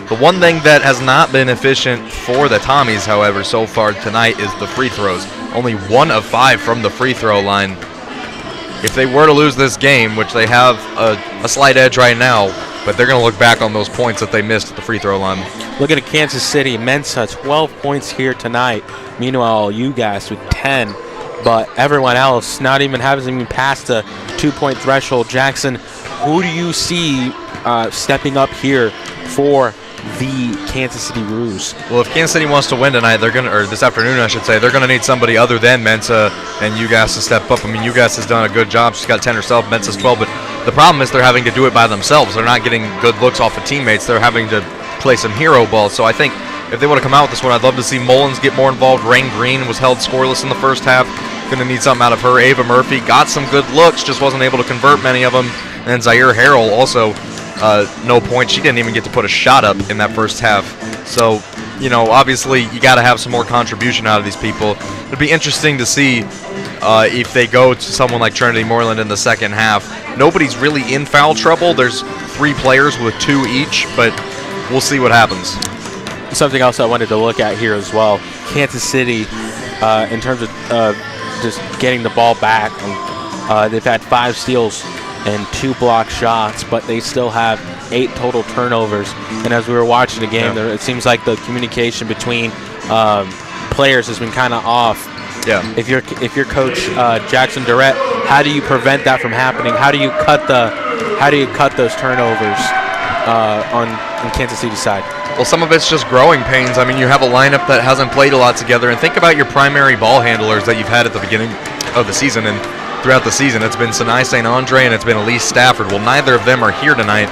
The one thing that has not been efficient for the Tommies, however, so far tonight is the free throws. Only 1 of 5 from the free throw line. If they were to lose this game, which they have a slight edge right now, but they're going to look back on those points that they missed at the free throw line. Look at Kansas City. Mensa, 12 points here tonight. Meanwhile, you guys with 10. But everyone else hasn't even passed the 2-point threshold. Jackson, who do you see stepping up here for the Kansas City Roos? Well, if Kansas City wants to win tonight, or this afternoon, I should say, they're going to need somebody other than Mensa and UGAS to step up. I mean, UGAS has done a good job. She's got 10 herself, Mensa's 12, but the problem is they're having to do it by themselves. They're not getting good looks off of teammates. They're having to play some hero ball. So I think if they want to come out with this one, I'd love to see Mullins get more involved. Rain Green was held scoreless in the first half. Going to need something out of her. Ava Murphy got some good looks, just wasn't able to convert many of them. And then Zaire Harrell also no points. She didn't even get to put a shot up in that first half. So, obviously you got to have some more contribution out of these people. It'd be interesting to see if they go to someone like Trinity Moreland in the second half. Nobody's really in foul trouble. There's 3 players with 2 each, but we'll see what happens. Something else I wanted to look at here as well. Kansas City, in terms of just getting the ball back, they've had 5 steals and 2 block shots, but they still have 8 total turnovers. And as we were watching the game, it seems like the communication between players has been kind of off. Yeah. If you're coach Jackson Durrett, how do you prevent that from happening? How do you cut those turnovers on Kansas City's side? Well, some of it's just growing pains. I mean, you have a lineup that hasn't played a lot together, and think about your primary ball handlers that you've had at the beginning of the season and throughout the season. It's been Sinai St. Andre and it's been Elise Stafford. Well, neither of them are here tonight,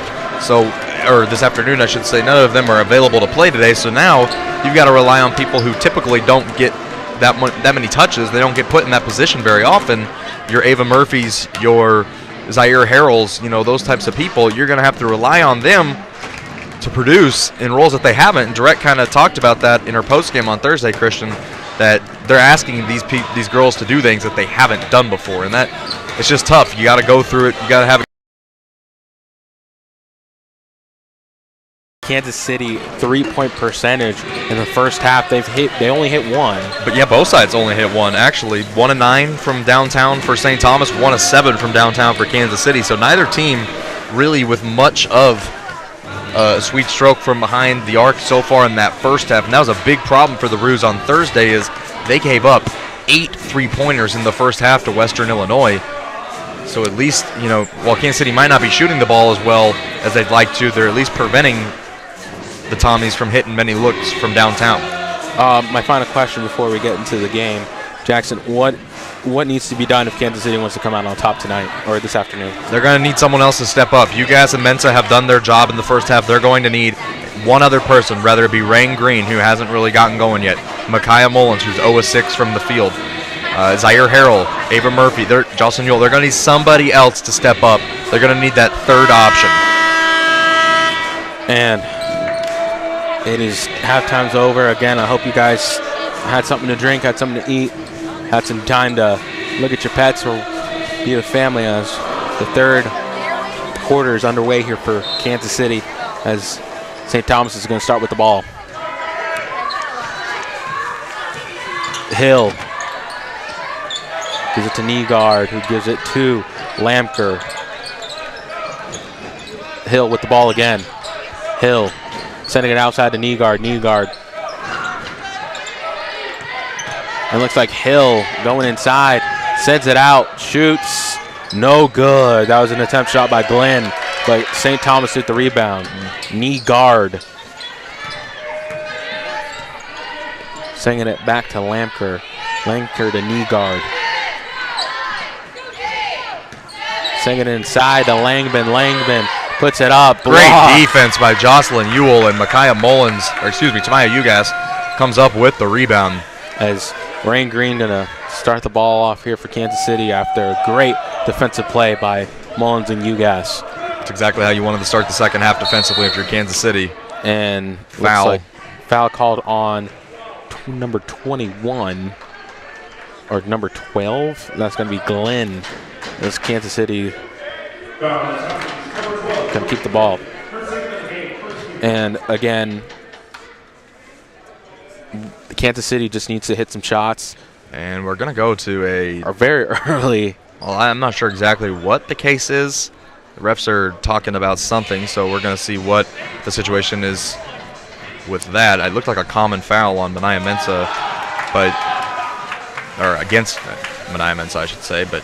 or this afternoon, I should say. None of them are available to play today, so now you've got to rely on people who typically don't get that many touches. They don't get put in that position very often. Your Ava Murphys, your Zaire Harrells, those types of people, you're going to have to rely on them to produce in roles that they haven't. And Direct kind of talked about that in her postgame on Thursday, Christian, that they're asking these girls to do things that they haven't done before, and that it's just tough. You got to go through it. You got to have Kansas City 3-point percentage in the first half. They only hit 1. But yeah, both sides only hit 1 actually. 1 of 9 from downtown for St. Thomas, 1 of 7 from downtown for Kansas City. So neither team really with much of a sweet stroke from behind the arc so far in that first half. And that was a big problem for the Roos on Thursday, is they gave up 8 3-pointers in the first half to Western Illinois. So at least, while Kansas City might not be shooting the ball as well as they'd like to, they're at least preventing the Tommies from hitting many looks from downtown. My final question before we get into the game, Jackson, what needs to be done if Kansas City wants to come out on top tonight or this afternoon? They're going to need someone else to step up. UGAS and Mensa have done their job in the first half. They're going to need one other person, whether it be Rain Green, who hasn't really gotten going yet, Micaiah Mullins, who's 0 of 6 from the field, Zaire Harrell, Ava Murphy, Jocelyn Ewell. They're going to need somebody else to step up. They're going to need that third option. And it is halftime's over. Again, I hope you guys had something to drink, had something to eat, had some time to look at your pets or be with family, as the third quarter is underway here for Kansas City, as St. Thomas is going to start with the ball. Hill gives it to Nygaard, who gives it to Lamker. Hill with the ball again. Hill sending it outside to Nygaard. Nygaard. And looks like Hill going inside, sends it out, shoots, no good. That was an attempt shot by Glenn, but St. Thomas hit the rebound. Nygaard Sending it back to Lamker. Lamker to knee guard. Sending it inside to Langman. Langman puts it up. Great defense by Jocelyn Ewell, and Tamaya Ugas comes up with the rebound. As Rain Green gonna start the ball off here for Kansas City after a great defensive play by Mullins and Ugas. That's exactly how you wanted to start the second half defensively if you're Kansas City. And foul. Looks like foul called on number 21 or number 12. That's going to be Glenn. As Kansas City going to keep the ball. And again, Kansas City just needs to hit some shots. And we're going to go to a very early. Well, I'm not sure exactly what the case is. The refs are talking about something, so we're going to see what the situation is with that. It looked like a common foul on Mania Mensa, or against Mania Mensa, I should say. But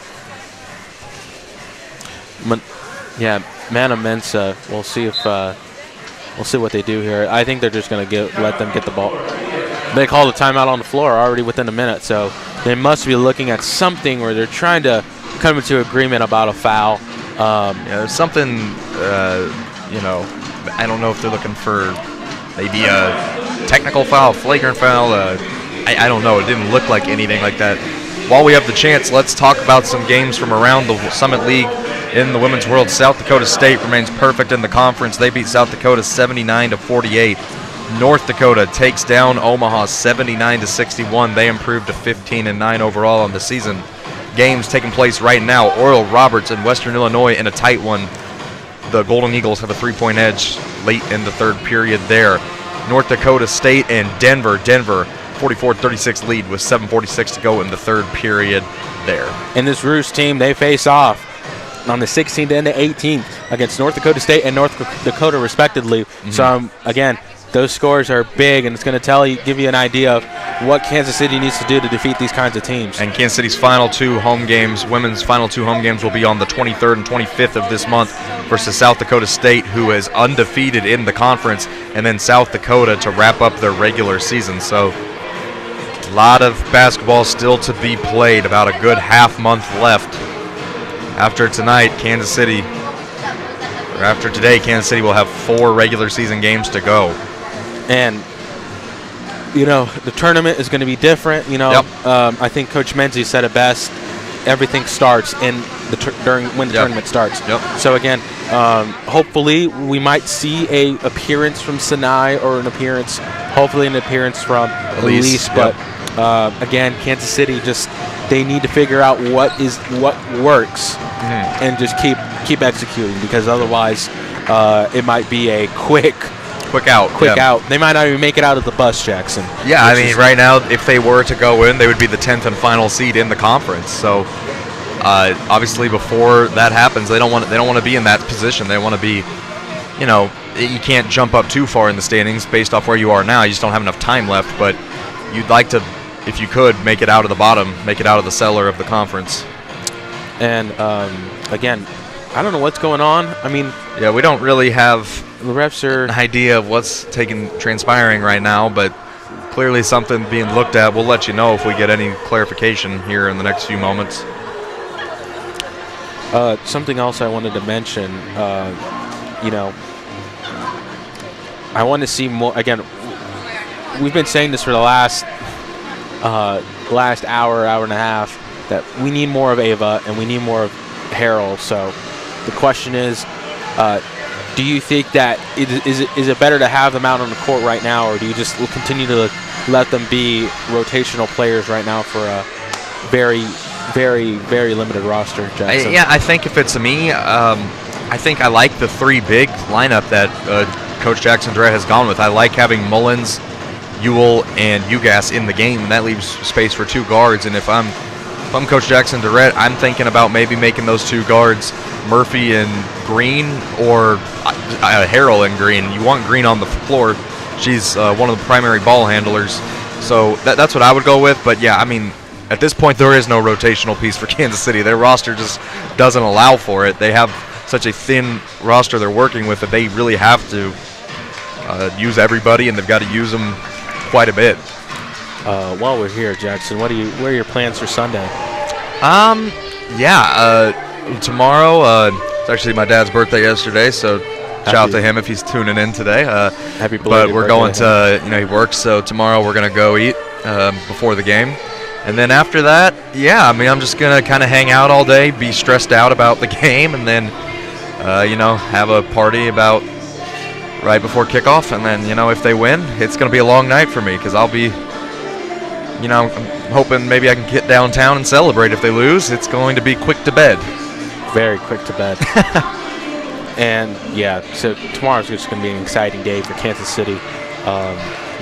Mania Mensa. We'll see what they do here. I think they're just going to let them get the ball. They called a timeout on the floor already within a minute, so they must be looking at something where they're trying to come into agreement about a foul. There's something, I don't know if they're looking for maybe a technical foul, flagrant foul. I don't know. It didn't look like anything like that. While we have the chance, let's talk about some games from around the Summit League in the Women's World. South Dakota State remains perfect in the conference. They beat South Dakota 79-48. North Dakota takes down Omaha 79-61. They improved to 15-9 overall on the season. Games taking place right now. Oral Roberts in Western Illinois in a tight one. The Golden Eagles have a 3-point edge late in the third period there. North Dakota State and Denver. Denver 44-36 lead with 7:46 to go in the third period there. And this Roos team, they face off on the 16th and the 18th against North Dakota State and North Dakota respectively. Mm-hmm. So again, those scores are big, and it's going to give you an idea of what Kansas City needs to do to defeat these kinds of teams. And Kansas City's final two home games, women's final two home games, will be on the 23rd and 25th of this month versus South Dakota State, who is undefeated in the conference, and then South Dakota to wrap up their regular season. So a lot of basketball still to be played, about a good half month left. After tonight, Kansas City will have 4 regular season games to go. And, the tournament is going to be different. I think Coach Menzies said it best. Everything starts when the tournament starts. Yep. So, again, hopefully we might see a appearance from Sinai or an appearance from Elise. But, again, Kansas City they need to figure out what works and just keep executing, because otherwise it might be a quick out. They might not even make it out of the bus, Jackson. Yeah, right now, if they were to go in, they would be the 10th and final seed in the conference. So, obviously, before that happens, they don't want to be in that position. They want to be, you can't jump up too far in the standings based off where you are now. You just don't have enough time left. But you'd like to, if you could, make it out of the bottom, make it out of the cellar of the conference. And again, I don't know what's going on. We don't really have the refs are an idea of what's transpiring right now, but clearly something being looked at. We'll let you know if we get any clarification here in the next few moments. Something else I wanted to mention, I want to see more. Again, we've been saying this for the last hour and a half, that we need more of Ava and we need more of Harrell. So the question is, do you think that is it better to have them out on the court right now, or do you just continue to let them be rotational players right now for a very, very, very limited roster, Jackson? I think if it's me, I think I like the 3 big lineup that Coach Jackson Durrett has gone with. I like having Mullins, Ewell, and Ugas in the game, and that leaves space for 2 guards. And if I'm Coach Jackson Durrett, I'm thinking about maybe making those 2 guards Murphy and Green, or Harrell and Green. You want Green on the floor. She's one of the primary ball handlers. So that's what I would go with. But, yeah, at this point there is no rotational piece for Kansas City. Their roster just doesn't allow for it. They have such a thin roster they're working with that they really have to use everybody, and they've got to use them quite a bit. While we're here, Jackson, what are your plans for Sunday? Tomorrow, it's actually my dad's birthday yesterday, so shout out to him if he's tuning in today. Happy belated But we're going birthday. to, he works, so tomorrow we're going to go eat before the game. And then after that, I'm just going to kind of hang out all day, be stressed out about the game, and then, have a party about right before kickoff. And then, if they win, it's going to be a long night for me because I'll be, I'm hoping maybe I can get downtown and celebrate. If they lose, it's going to be quick to bed. Very quick to bed. And, so tomorrow's just going to be an exciting day for Kansas City.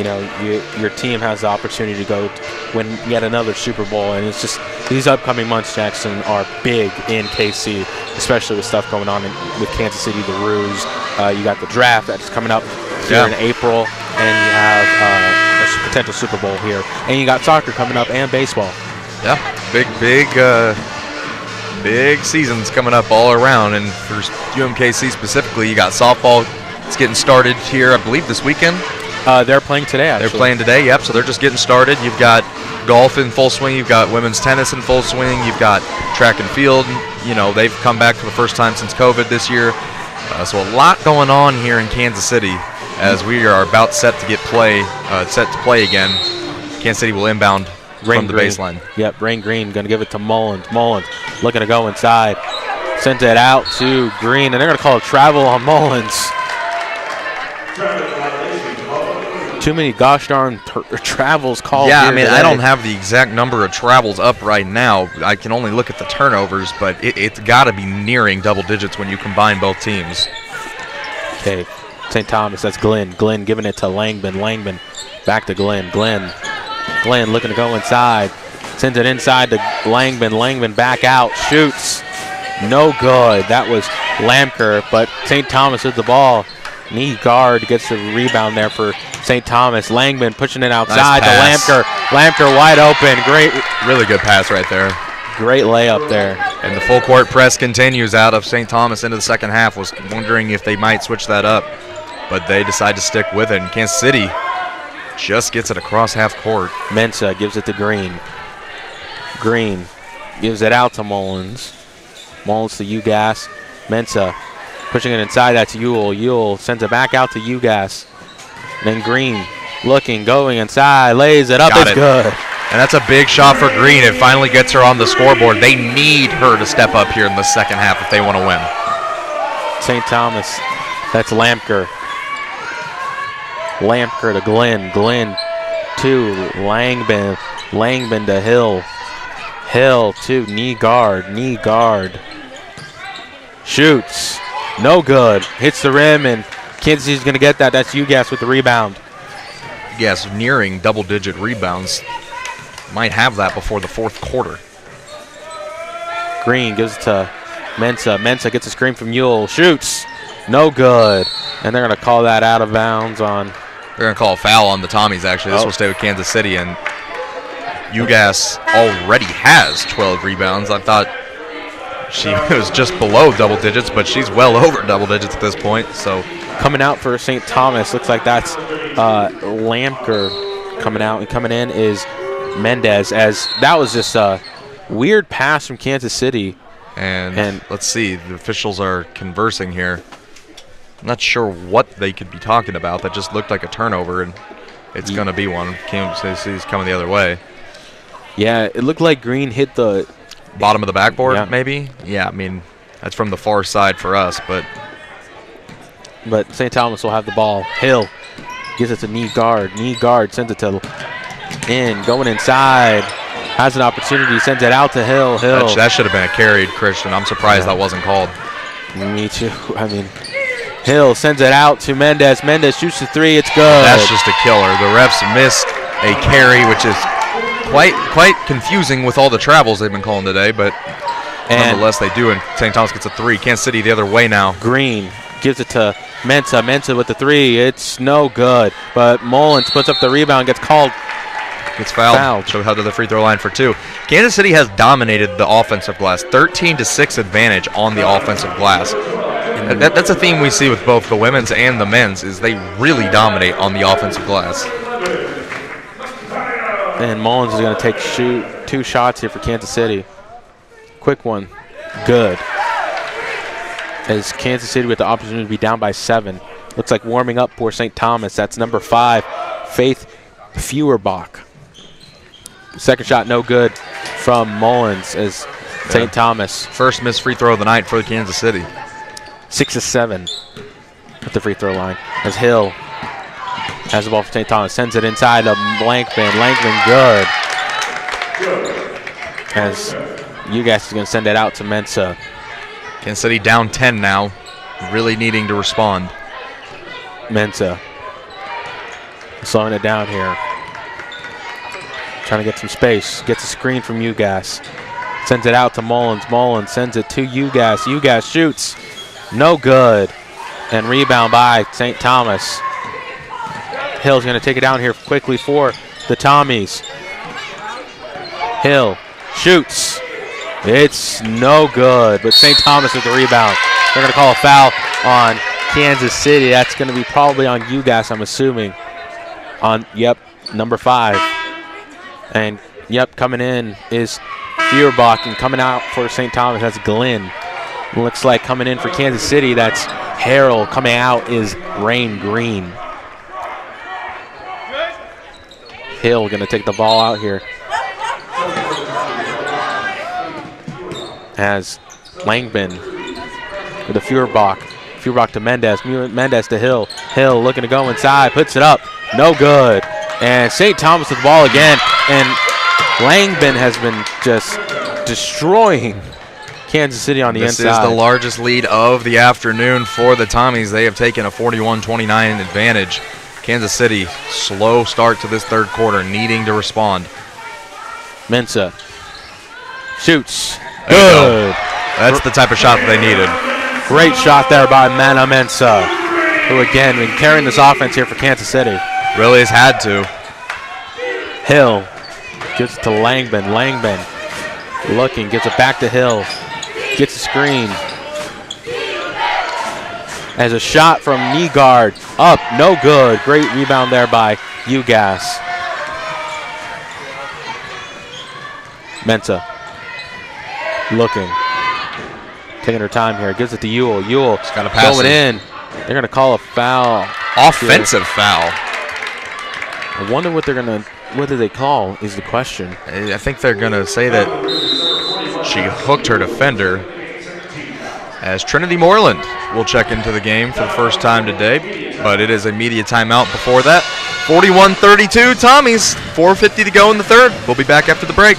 Your team has the opportunity to go win yet another Super Bowl, and it's just these upcoming months, Jackson, are big in KC, especially with stuff going on with Kansas City, the Roos. You got the draft that's coming up here in April, and you have a potential Super Bowl here, and you got soccer coming up and baseball. Yeah, big seasons coming up all around, and for UMKC specifically, you got softball. It's getting started here, I believe, this weekend. They're playing today, actually. They're playing today, yep, so they're just getting started. You've got golf in full swing. You've got women's tennis in full swing. You've got track and field. They've come back for the first time since COVID this year. So a lot going on here in Kansas City as we are about set to play again. Kansas City will inbound from the baseline. Yep, Rain Green going to give it to Mullins. Mullins looking to go inside. Sent it out to Green, and they're going to call a travel on Mullins. Too many gosh darn travels called. Yeah, here today. I don't have the exact number of travels up right now. I can only look at the turnovers, but it's got to be nearing double digits when you combine both teams. Okay, St. Thomas, that's Glenn. Glenn giving it to Langman. Langman back to Glenn. Glenn looking to go inside. Sends it inside to Langman. Langman back out. Shoots. No good. That was Lamker, but St. Thomas with the ball. Knee guard gets the rebound there for St. Thomas. Langman pushing it outside Nice to Lamker. Lamker wide open. Great. Really good pass right there. Great layup there. And the full court press continues out of St. Thomas into the second half. Was wondering if they might switch that up, but they decide to stick with it. And Kansas City just gets it across half court. Mensah gives it to Green. Green gives it out to Mullins. Mullins to Ugas. Mensah pushing it inside. That's Ewell. Ewell sends it back out to Ugas. Then Green looking, going inside, lays it up. It's good. And that's a big shot for Green. It finally gets her on the scoreboard. They need her to step up here in the second half if they want to win. St. Thomas, that's Lamker. Lamker to Glenn. Glenn to Langman. Langman to Hill. Hill to knee guard. Knee guard. Shoots. No good. Hits the rim, and Kansas City's going to get that. That's Ugas with the rebound. Yes, nearing double-digit rebounds. Might have that before the fourth quarter. Green gives it to Mensah. Mensah gets a screen from Ewell. Shoots. No good. And they're going to call that out of bounds on. They're going to call a foul on the Tommies, actually. This will stay with Kansas City. And Ugas already has 12 rebounds. I thought she was just below double digits, but she's well over double digits at this point. So coming out for St. Thomas, looks like that's Lamker coming out. And coming in is Mendez, as that was just a weird pass from Kansas City. And let's see, the officials are conversing here. I'm not sure what they could be talking about. That just looked like a turnover, and it's going to be one. Kansas City's coming the other way. Yeah, it looked like Green hit the bottom of the backboard, maybe? Yeah, that's from the far side for us, but St. Thomas will have the ball. Hill gives it to knee guard. Knee guard sends it to going inside. Has an opportunity, sends it out to Hill. Hill. That should have been a carried, Christian. I'm surprised that wasn't called. Me too. Hill sends it out to Mendez. Mendez shoots the three. It's good. That's just a killer. The refs missed a carry, which is quite confusing with all the travels they've been calling today, but nonetheless they do, and St. Thomas gets a three. Kansas City the other way now. Green gives it to Mensah. Mensah with the three. It's no good, but Mullins puts up the rebound, gets called. Gets fouled. So head to the free throw line for two. Kansas City has dominated the offensive glass. 13-6 advantage on the offensive glass. That's a theme we see with both the women's and the men's, is they really dominate on the offensive glass. And Mullins is going to take 2 shots here for Kansas City. Quick one. Good. As Kansas City with the opportunity to be down by 7. Looks like warming up for St. Thomas. That's number 5, Faith Feuerbach. Second shot no good from Mullins as St. Thomas. First missed free throw of the night for Kansas City. 6 of 7 at the free throw line. As Hill has the ball for St. Thomas. Sends it inside of Langman. Langman good. As UGAS is going to send it out to Mensa. Kansas City down 10 now. Really needing to respond. Mensa slowing it down here. Trying to get some space. Gets a screen from UGAS. Sends it out to Mullins. Mullins sends it to UGAS. UGAS shoots. No good. And rebound by St. Thomas. Hill's going to take it down here quickly for the Tommies. Hill shoots. It's no good, but St. Thomas with the rebound. They're going to call a foul on Kansas City. That's going to be probably on UGAS, I'm assuming. On, yep, number 5. And, yep, coming in is Feuerbach, and coming out for St. Thomas, that's Glenn. Looks like coming in for Kansas City, that's Harrell. Coming out is Rain Green. Hill going to take the ball out here. As Langman with the Feuerbach. Feuerbach to Mendez. Mendez to Hill. Hill looking to go inside. Puts it up. No good. And St. Thomas with the ball again. And Langman has been just destroying Kansas City on the inside. This is the largest lead of the afternoon for the Tommies. They have taken a 41-29 advantage. Kansas City, slow start to this third quarter, needing to respond. Mensa shoots. Good. That's the type of shot that they needed. Great shot there by Mana Mensa, who again been carrying this offense here for Kansas City. Really has had to. Hill gives it to Langman. Langman looking, gives it back to Hill. Gets a screen. As a shot from Nygaard. Up, no good. Great rebound there by UGAS. Mensa looking. Taking her time here. Gives it to Ewell. Ewell got to pass going in. They're going to call a foul. Offensive foul. I wonder what they call is the question. I think they're going to say that she hooked her defender. As Trinity Moreland will check into the game for the first time today, but it is a media timeout before that. 41-32 Tommies, 4:50 to go in the third. We'll be back after the break.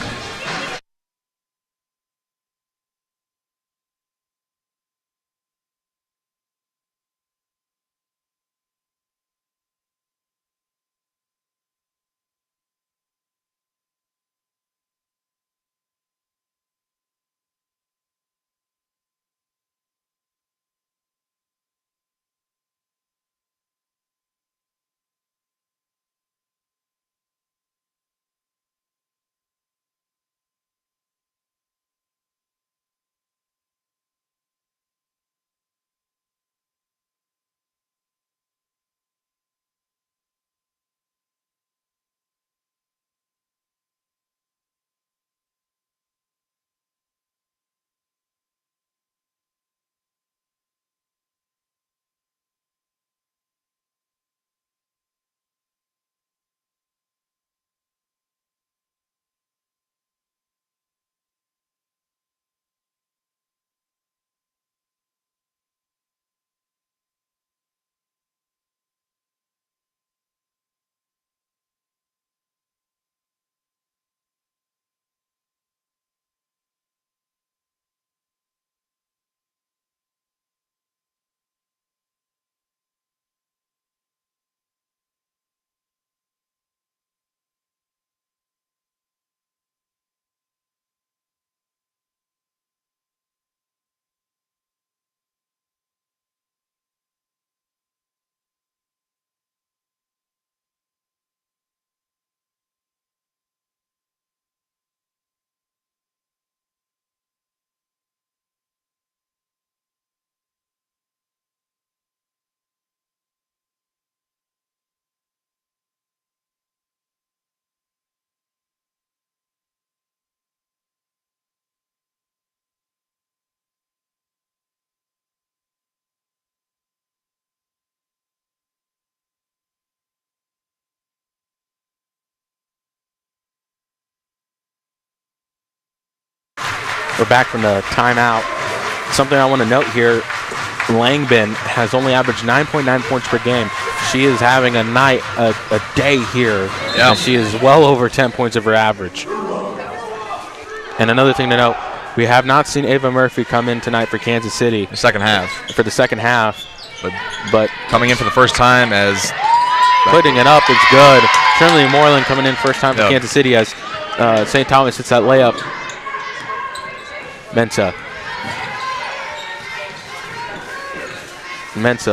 We're back from the timeout. Something I want to note here, Langbin has only averaged 9.9 points per game. She is having a day here. Yeah. And she is well over 10 points of her average. And another thing to note, we have not seen Ava Murphy come in tonight for Kansas City. The second half. For the second half. But coming in for the first time as putting it up is good. Trinity Moreland coming in first time for Kansas City as St. Thomas hits that layup. Mensa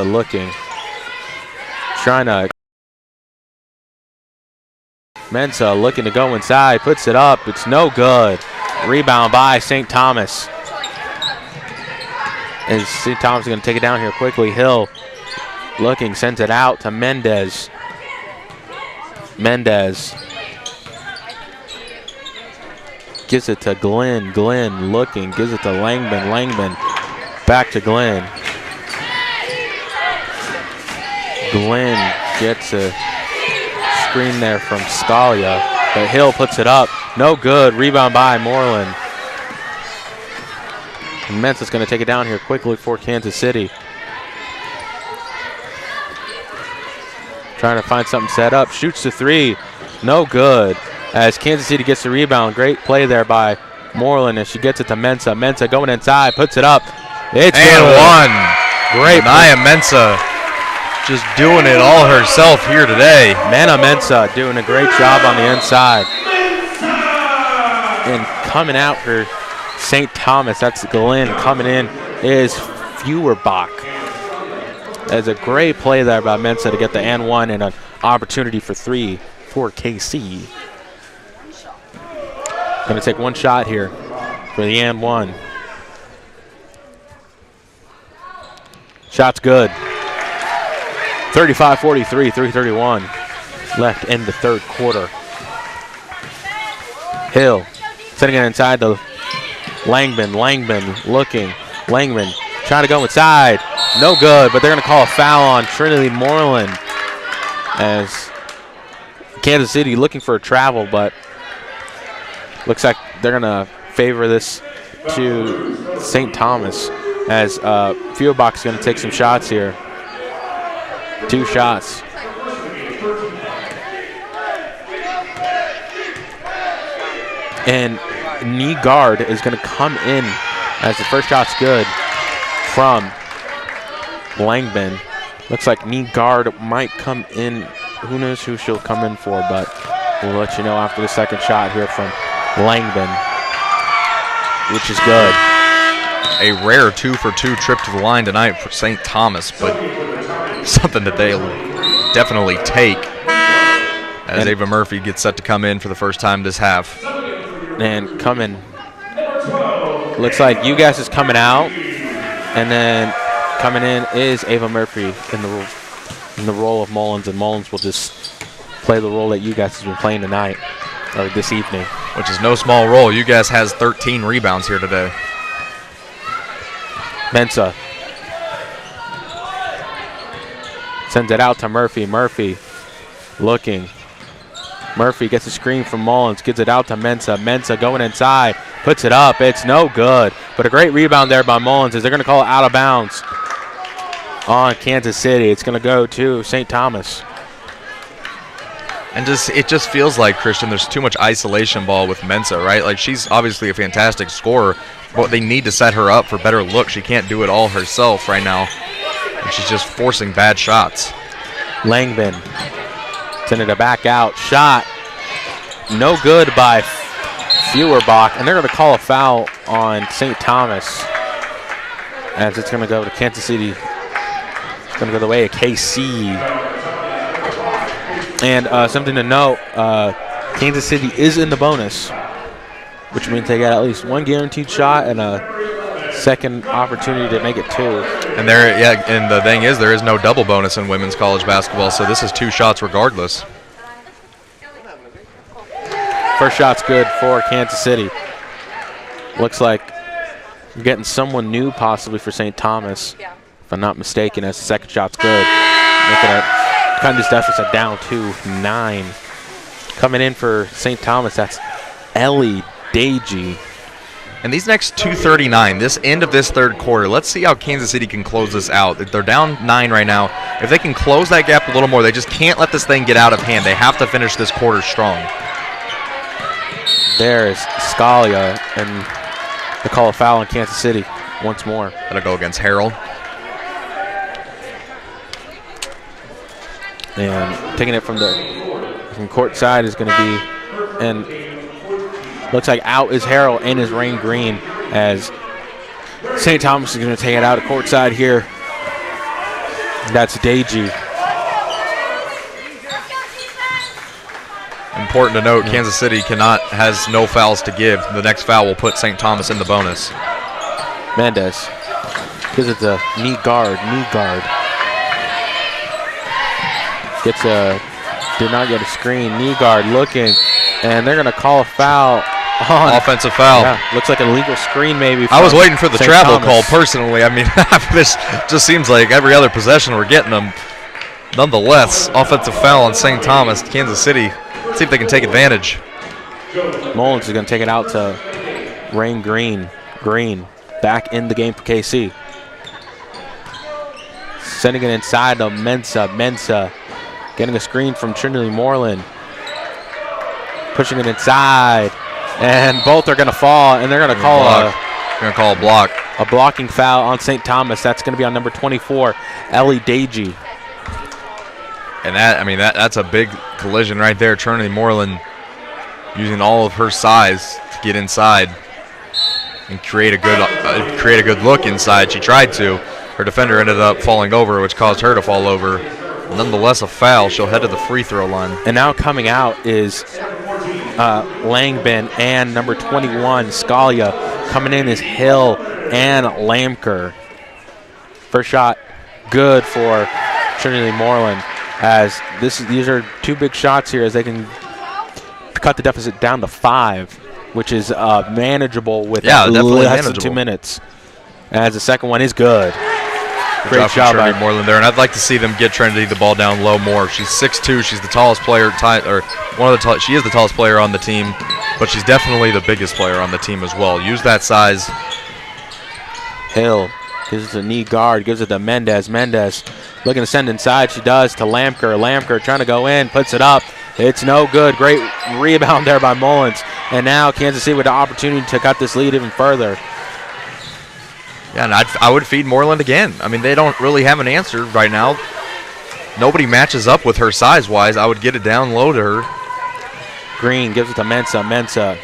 looking. Mensa looking to go inside. Puts it up. It's no good. Rebound by St. Thomas. And St. Thomas is going to take it down here quickly. Hill looking, sends it out to Mendez. Gives it to Glenn. Glenn looking, gives it to Langbin. Langbin back to Glenn. Glenn gets a screen there from Scalia, but Hill puts it up. No good. Rebound by Moreland. And Mensa's going to take it down here quickly for Kansas City. Trying to find something set up. Shoots the three. No good. As Kansas City gets the rebound. Great play there by Moreland as she gets it to Mensa. Mensa going inside. Puts it up. It's and good. One. Great. Naya Mensa just doing it all herself here today. Mana Mensa doing a great job on the inside. And coming out for St. Thomas, that's Glenn. Coming in is Feuerbach. That's a great play there by Mensa to get the and one and an opportunity for three for KC. Going to take one shot here for the and one. Shot's good. 35-43, 3:31 left in the third quarter. Hill setting it inside the Langbin. Langbin looking. Langbin trying to go inside. No good, but they're going to call a foul on Trinity Moreland as Kansas City looking for a travel, but looks like they're going to favor this to St. Thomas as Feuerbach is going to take some shots here. 2 shots. And knee guard is going to come in as the first shot's good from Langbin. Looks like knee guard might come in. Who knows who she'll come in for, but we'll let you know after the second shot here from Langbin, which is good. A rare 2-for-2 trip to the line tonight for St. Thomas, but something that they'll definitely take as Ava Murphy gets set to come in for the first time this half. And coming, looks like UGAS is coming out, and then coming in is Ava Murphy in the role of Mullins, and Mullins will just play the role that UGAS has been playing tonight, or this evening. Which is no small role. UGAS has 13 rebounds here today. Mensa sends it out to Murphy. Murphy looking. Murphy gets a screen from Mullins, gives it out to Mensa. Mensa going inside, puts it up. It's no good, but a great rebound there by Mullins as they're going to call it out of bounds on Kansas City. It's going to go to St. Thomas. And it just feels like, Christian, there's too much isolation ball with Mensa, right? Like, she's obviously a fantastic scorer, but they need to set her up for better looks. She can't do it all herself right now, and she's just forcing bad shots. Langbin sending it back out. Shot no good by Feuerbach, and they're going to call a foul on St. Thomas as it's going to go to Kansas City. It's going to go the way of KC. And something to note, Kansas City is in the bonus, which means they got at least one guaranteed shot and a second opportunity to make it 2. And and the thing is, there is no double bonus in women's college basketball, so this is 2 shots regardless. First shot's good for Kansas City. Looks like we're getting someone new possibly for St. Thomas, if I'm not mistaken, as the second shot's good. Making it cutting this deficit down to 9. Coming in for St. Thomas, that's Ellie Dagey. And these next 2:39, this end of this third quarter, let's see how Kansas City can close this out. They're down 9 right now. If they can close that gap a little more, they just can't let this thing get out of hand. They have to finish this quarter strong. There's Scalia, and they call a foul in Kansas City once more. That'll go against Harrell. And taking it from court side is going to be, and looks like out is Harrell and is Rain Green, as St. Thomas is going to take it out of court side here. That's Deji. Important to note, Kansas City has no fouls to give. The next foul will put St. Thomas in the bonus. Mendez gives it to knee guard. Did not get a screen. Knee guard looking, and they're going to call a foul on. Offensive foul. Yeah, looks like an illegal screen maybe. I was waiting for the St. travel Thomas. call personally. I mean, this just seems like every other possession we're getting them. Nonetheless, offensive foul on St. Thomas. Kansas City, see if they can take advantage. Mullins is going to take it out to Rain Green. Green back in the game for KC. Sending it inside to Mensa. Getting a screen from Trinity Moreland. Pushing it inside. And both are going to fall, and they're going to call a block. A blocking foul on St. Thomas. That's going to be on number 24, Ellie Deji. And that's a big collision right there. Trinity Moreland using all of her size to get inside and create a good look inside. She tried to. Her defender ended up falling over, which caused her to fall over. Nonetheless, a foul. She'll head to the free throw line. And now coming out is Langbin and number 21, Scalia. Coming in is Hill and Lamker. First shot good for Trinity Moreland, as these are two big shots here, as they can cut the deficit down to 5, which is manageable with less than 2 minutes. As the second one is good. Great job by Trinity Moreland there, and I'd like to see them get Trinity the ball down low more. She's 6'2", she's the tallest player, she is the tallest player on the team, but she's definitely the biggest player on the team as well. Use that size. Hill gives it to knee guard, gives it to Mendez. Mendez looking to send inside, she does to Lamker. Lamker trying to go in, puts it up. It's no good. Great rebound there by Mullins. And now Kansas City with the opportunity to cut this lead even further. Yeah, and I would feed Moreland again. I mean, they don't really have an answer right now. Nobody matches up with her size-wise. I would get it down low to her. Green gives it to Mensa. Mensa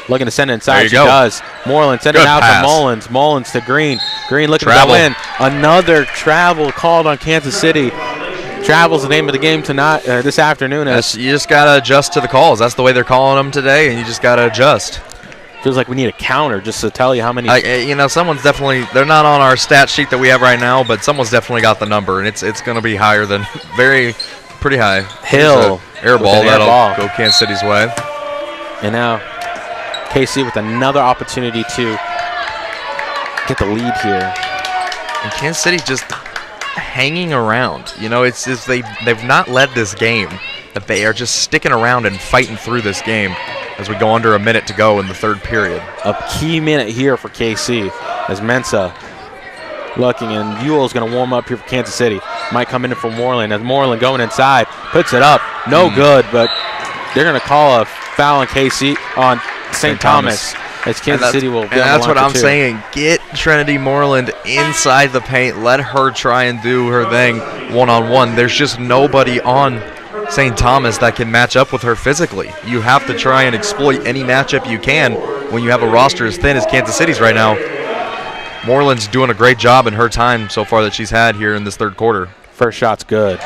looking to send it inside. She go. does. Moreland sending it out pass. to Mullins. Mullins to Green. Green looking Travel. to go in. Another travel called on Kansas City. Travel's the name of the game tonight, this afternoon. You just got to adjust to the calls. That's the way they're calling them today, and you just got to adjust. Feels like we need a counter just to tell you how many. Someone's definitely, they're not on our stat sheet that we have right now, but someone's definitely got the number, and it's going to be higher than, pretty high. Hill. Air ball. That'll go Kansas City's way. And now KC with another opportunity to get the lead here. And Kansas City just hanging around. It's just they've not led this game, that they are just sticking around and fighting through this game as we go under a minute to go in the third period. A key minute here for KC as Mensa looking, and Ewell's going to warm up here for Kansas City. Might come in for Moreland, as Moreland going inside, puts it up. No good, but they're going to call a foul on KC on St. Thomas. As Kansas City will. And that's what I'm saying. Get Trinity Moreland inside the paint. Let her try and do her thing one-on-one. There's just nobody on St. Thomas that can match up with her physically. You have to try and exploit any matchup you can when you have a roster as thin as Kansas City's right now. Moreland's doing a great job in her time so far that she's had here in this third quarter. First shot's good.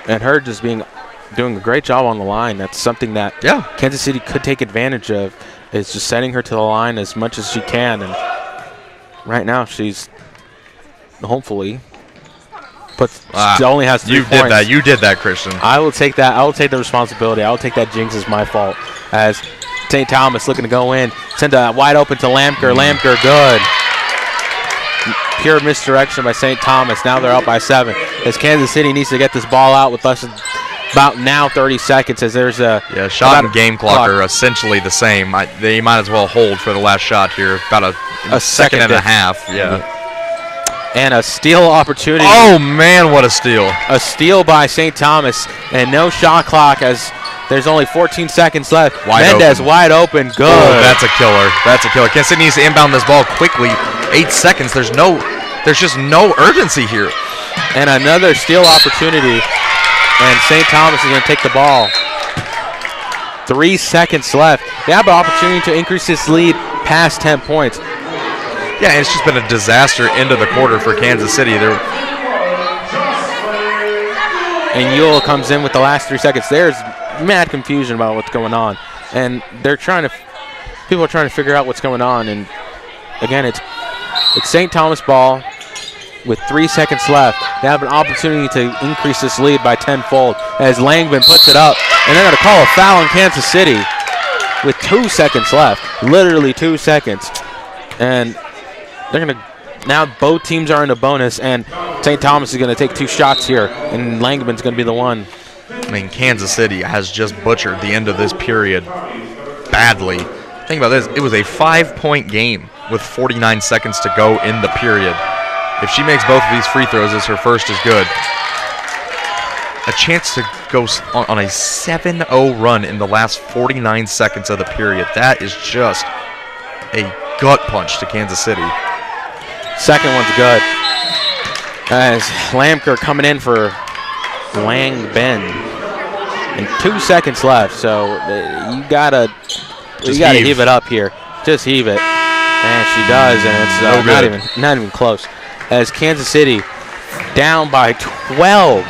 And her just doing a great job on the line. That's something that Kansas City could take advantage of, is just sending her to the line as much as she can. And right now she's hopefully she only has 3 points. You did that, Christian. I will take that. I will take the responsibility. I will take that jinx as my fault. As St. Thomas looking to go in. Send a wide open to Lamker. Lamker, good. Pure misdirection by St. Thomas. Now they're up by 7. As Kansas City needs to get this ball out with less than about now 30 seconds as there's a shot and game clock are essentially the same. They might as well hold for the last shot here. About a second and a half. Yeah. And a steal opportunity. Oh, man, what a steal. A steal by St. Thomas, and no shot clock as there's only 14 seconds left. Mendez wide open. Good. Oh, that's a killer. That's a killer. Kansas City needs to inbound this ball quickly. 8 seconds. There's just no urgency here. And another steal opportunity, and St. Thomas is going to take the ball. 3 seconds left. They have an opportunity to increase this lead past 10 points. Yeah, it's just been a disaster end of the quarter for Kansas City. And Ewell comes in with the last 3 seconds. There's mad confusion about what's going on, and people are trying to figure out what's going on. And again, it's St. Thomas ball with 3 seconds left. They have an opportunity to increase this lead by tenfold as Langman puts it up, and they're going to call a foul in Kansas City with 2 seconds left, literally 2 seconds, and they're going to now both teams are in a bonus, and St. Thomas is going to take 2 shots here, and Langman's going to be the one. I mean, Kansas City has just butchered the end of this period badly. Think about this. It was a 5-point game with 49 seconds to go in the period. If she makes both of these free throws as her first is good, a chance to go on a 7-0 run in the last 49 seconds of the period. That is just a gut punch to Kansas City. Second one's good. As Lamker coming in for Langben. And 2 seconds left, so you gotta heave it up here. Just heave it. And she does, and it's not even close. As Kansas City down by 12.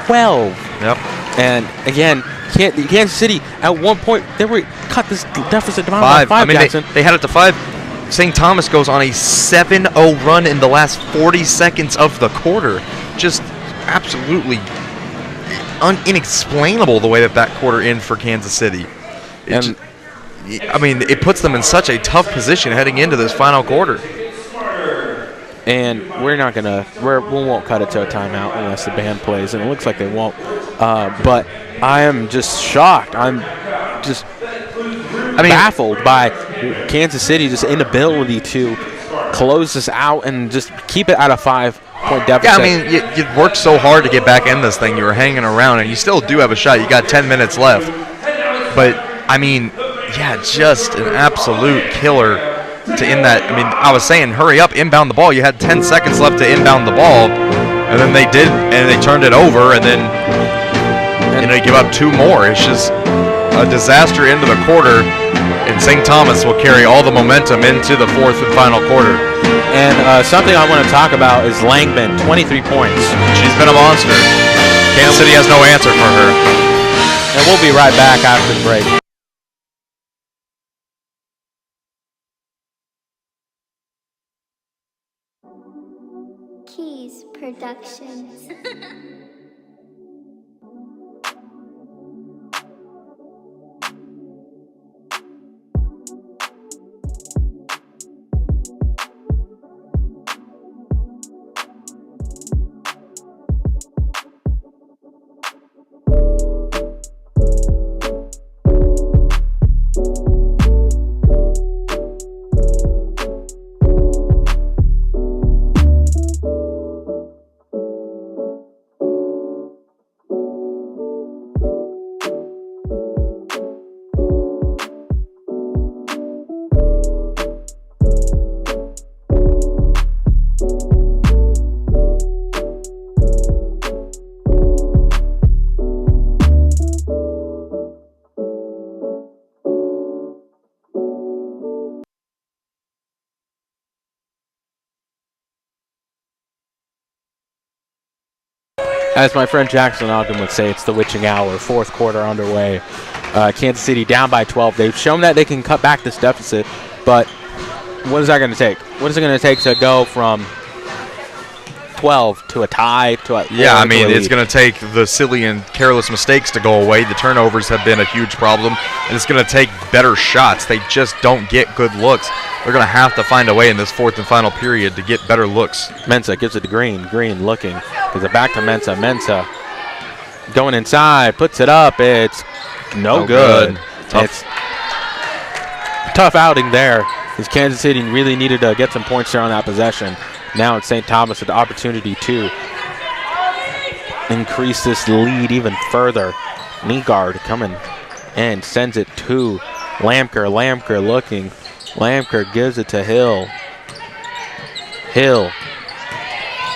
12. Yep. And again, Kansas City at one point they were cut this deficit down by 5. I mean, Jackson. they had it to 5. St. Thomas goes on a 7-0 run in the last 40 seconds of the quarter. Just absolutely inexplainable the way that quarter ended for Kansas City. It puts them in such a tough position heading into this final quarter. And we won't cut it to a timeout unless the band plays, and it looks like they won't. But I am just shocked. I'm just baffled by Kansas City just inability to close this out and just keep it at a 5-point deficit. Yeah, I mean, you worked so hard to get back in this thing. You were hanging around, and you still do have a shot. You got 10 minutes left. But, I mean, yeah, just an absolute killer to end that. I mean, I was saying, hurry up, inbound the ball. You had 10 seconds left to inbound the ball, and then they did, and they turned it over, and then, you give up 2 more. It's just a disaster into the quarter, and St. Thomas will carry all the momentum into the 4th and final quarter. And something I want to talk about is Langman, 23 points. She's been a monster. Kansas City has no answer for her. And we'll be right back after the break. Keys Productions. As my friend Jackson Ogden would say, it's the witching hour. 4th quarter underway. Kansas City down by 12. They've shown that they can cut back this deficit, but what is that going to take? What is it going to take to go from 12 to a tie to a Yeah, I mean, it's going to take the silly and careless mistakes to go away. The turnovers have been a huge problem, and it's going to take better shots. They just don't get good looks. They're going to have to find a way in this 4th and final period to get better looks. Mensah gives it to Green. Green looking. Gives it back to Mensah. Mensah Going inside, puts it up. It's no good. It's tough outing there, because Kansas City really needed to get some points there on that possession. Now it's St. Thomas with the opportunity to increase this lead even further. Nygaard coming and sends it to Lamker. Lamker looking. Lamker gives it to Hill. Hill.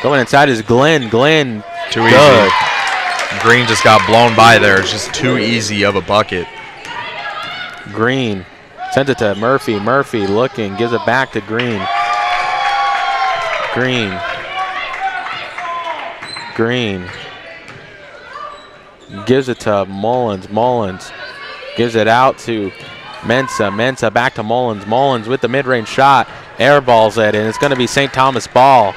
Going inside is Glenn. Glenn. Too easy. Green just got blown by there. It's just too easy of a bucket. Green sends it to Murphy. Murphy looking. Gives it back to Green. Green. Green. Gives it to Mullins. Mullins gives it out to Mensah. Mensah back to Mullins. Mullins with the mid-range shot. Airballs it, and it's going to be St. Thomas ball.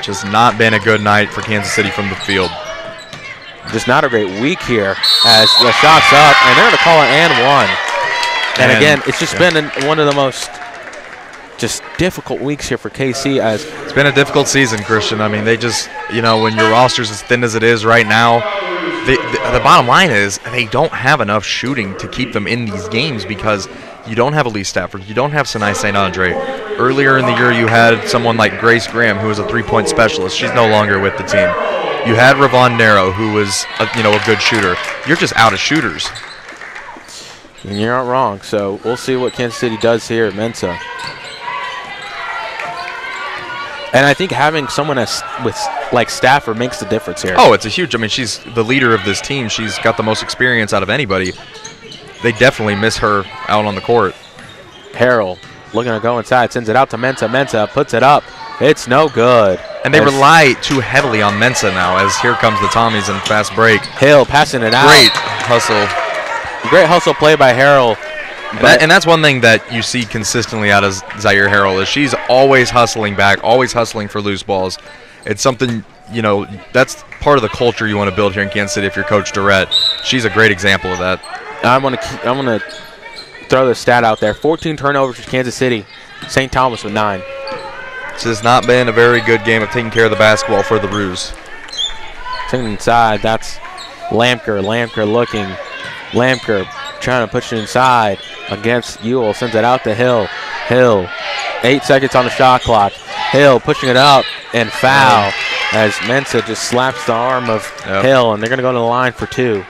Just not been a good night for Kansas City from the field. Just not a great week here as the shot's up, and they're going to call it and one. And again, it's just been one of the most just difficult weeks here for KC. As it's been a difficult season, Christian. I mean, they just, you know, when your roster's as thin as it is right now, the bottom line is they don't have enough shooting to keep them in these games because you don't have Elise Stafford. You don't have Sinai St. Andre. Earlier in the year, you had someone like Grace Graham, who was a three-point specialist. She's no longer with the team. You had Ravon Nero, who was a good shooter. You're just out of shooters. And you're not wrong. So we'll see what Kansas City does here at Mensah. And I think having someone like Stafford makes the difference here. Oh, it's a huge. I mean, she's the leader of this team. She's got the most experience out of anybody. They definitely miss her out on the court. Harrell looking to go inside, sends it out to Mensah. Mensah puts it up. It's no good. And they rely too heavily on Mensah now, as here comes the Tommies in fast break. Hill passing it out. Great hustle. Great hustle play by Harrell. And that's one thing that you see consistently out of Zaire Harrell is she's always hustling back, always hustling for loose balls. It's something, you know, that's part of the culture you want to build here in Kansas City if you're Coach Durrett. She's a great example of that. I'm gonna throw the stat out there. 14 turnovers for Kansas City. St. Thomas with 9. This has not been a very good game of taking care of the basketball for the Roos. Taking inside, that's Lamker. Lamker looking. Lamker trying to push it inside against Ewell. Sends it out to Hill. Hill, 8 seconds on the shot clock. Hill pushing it up and foul as Mensah just slaps the arm of Hill, and they're going to go to the line for 2.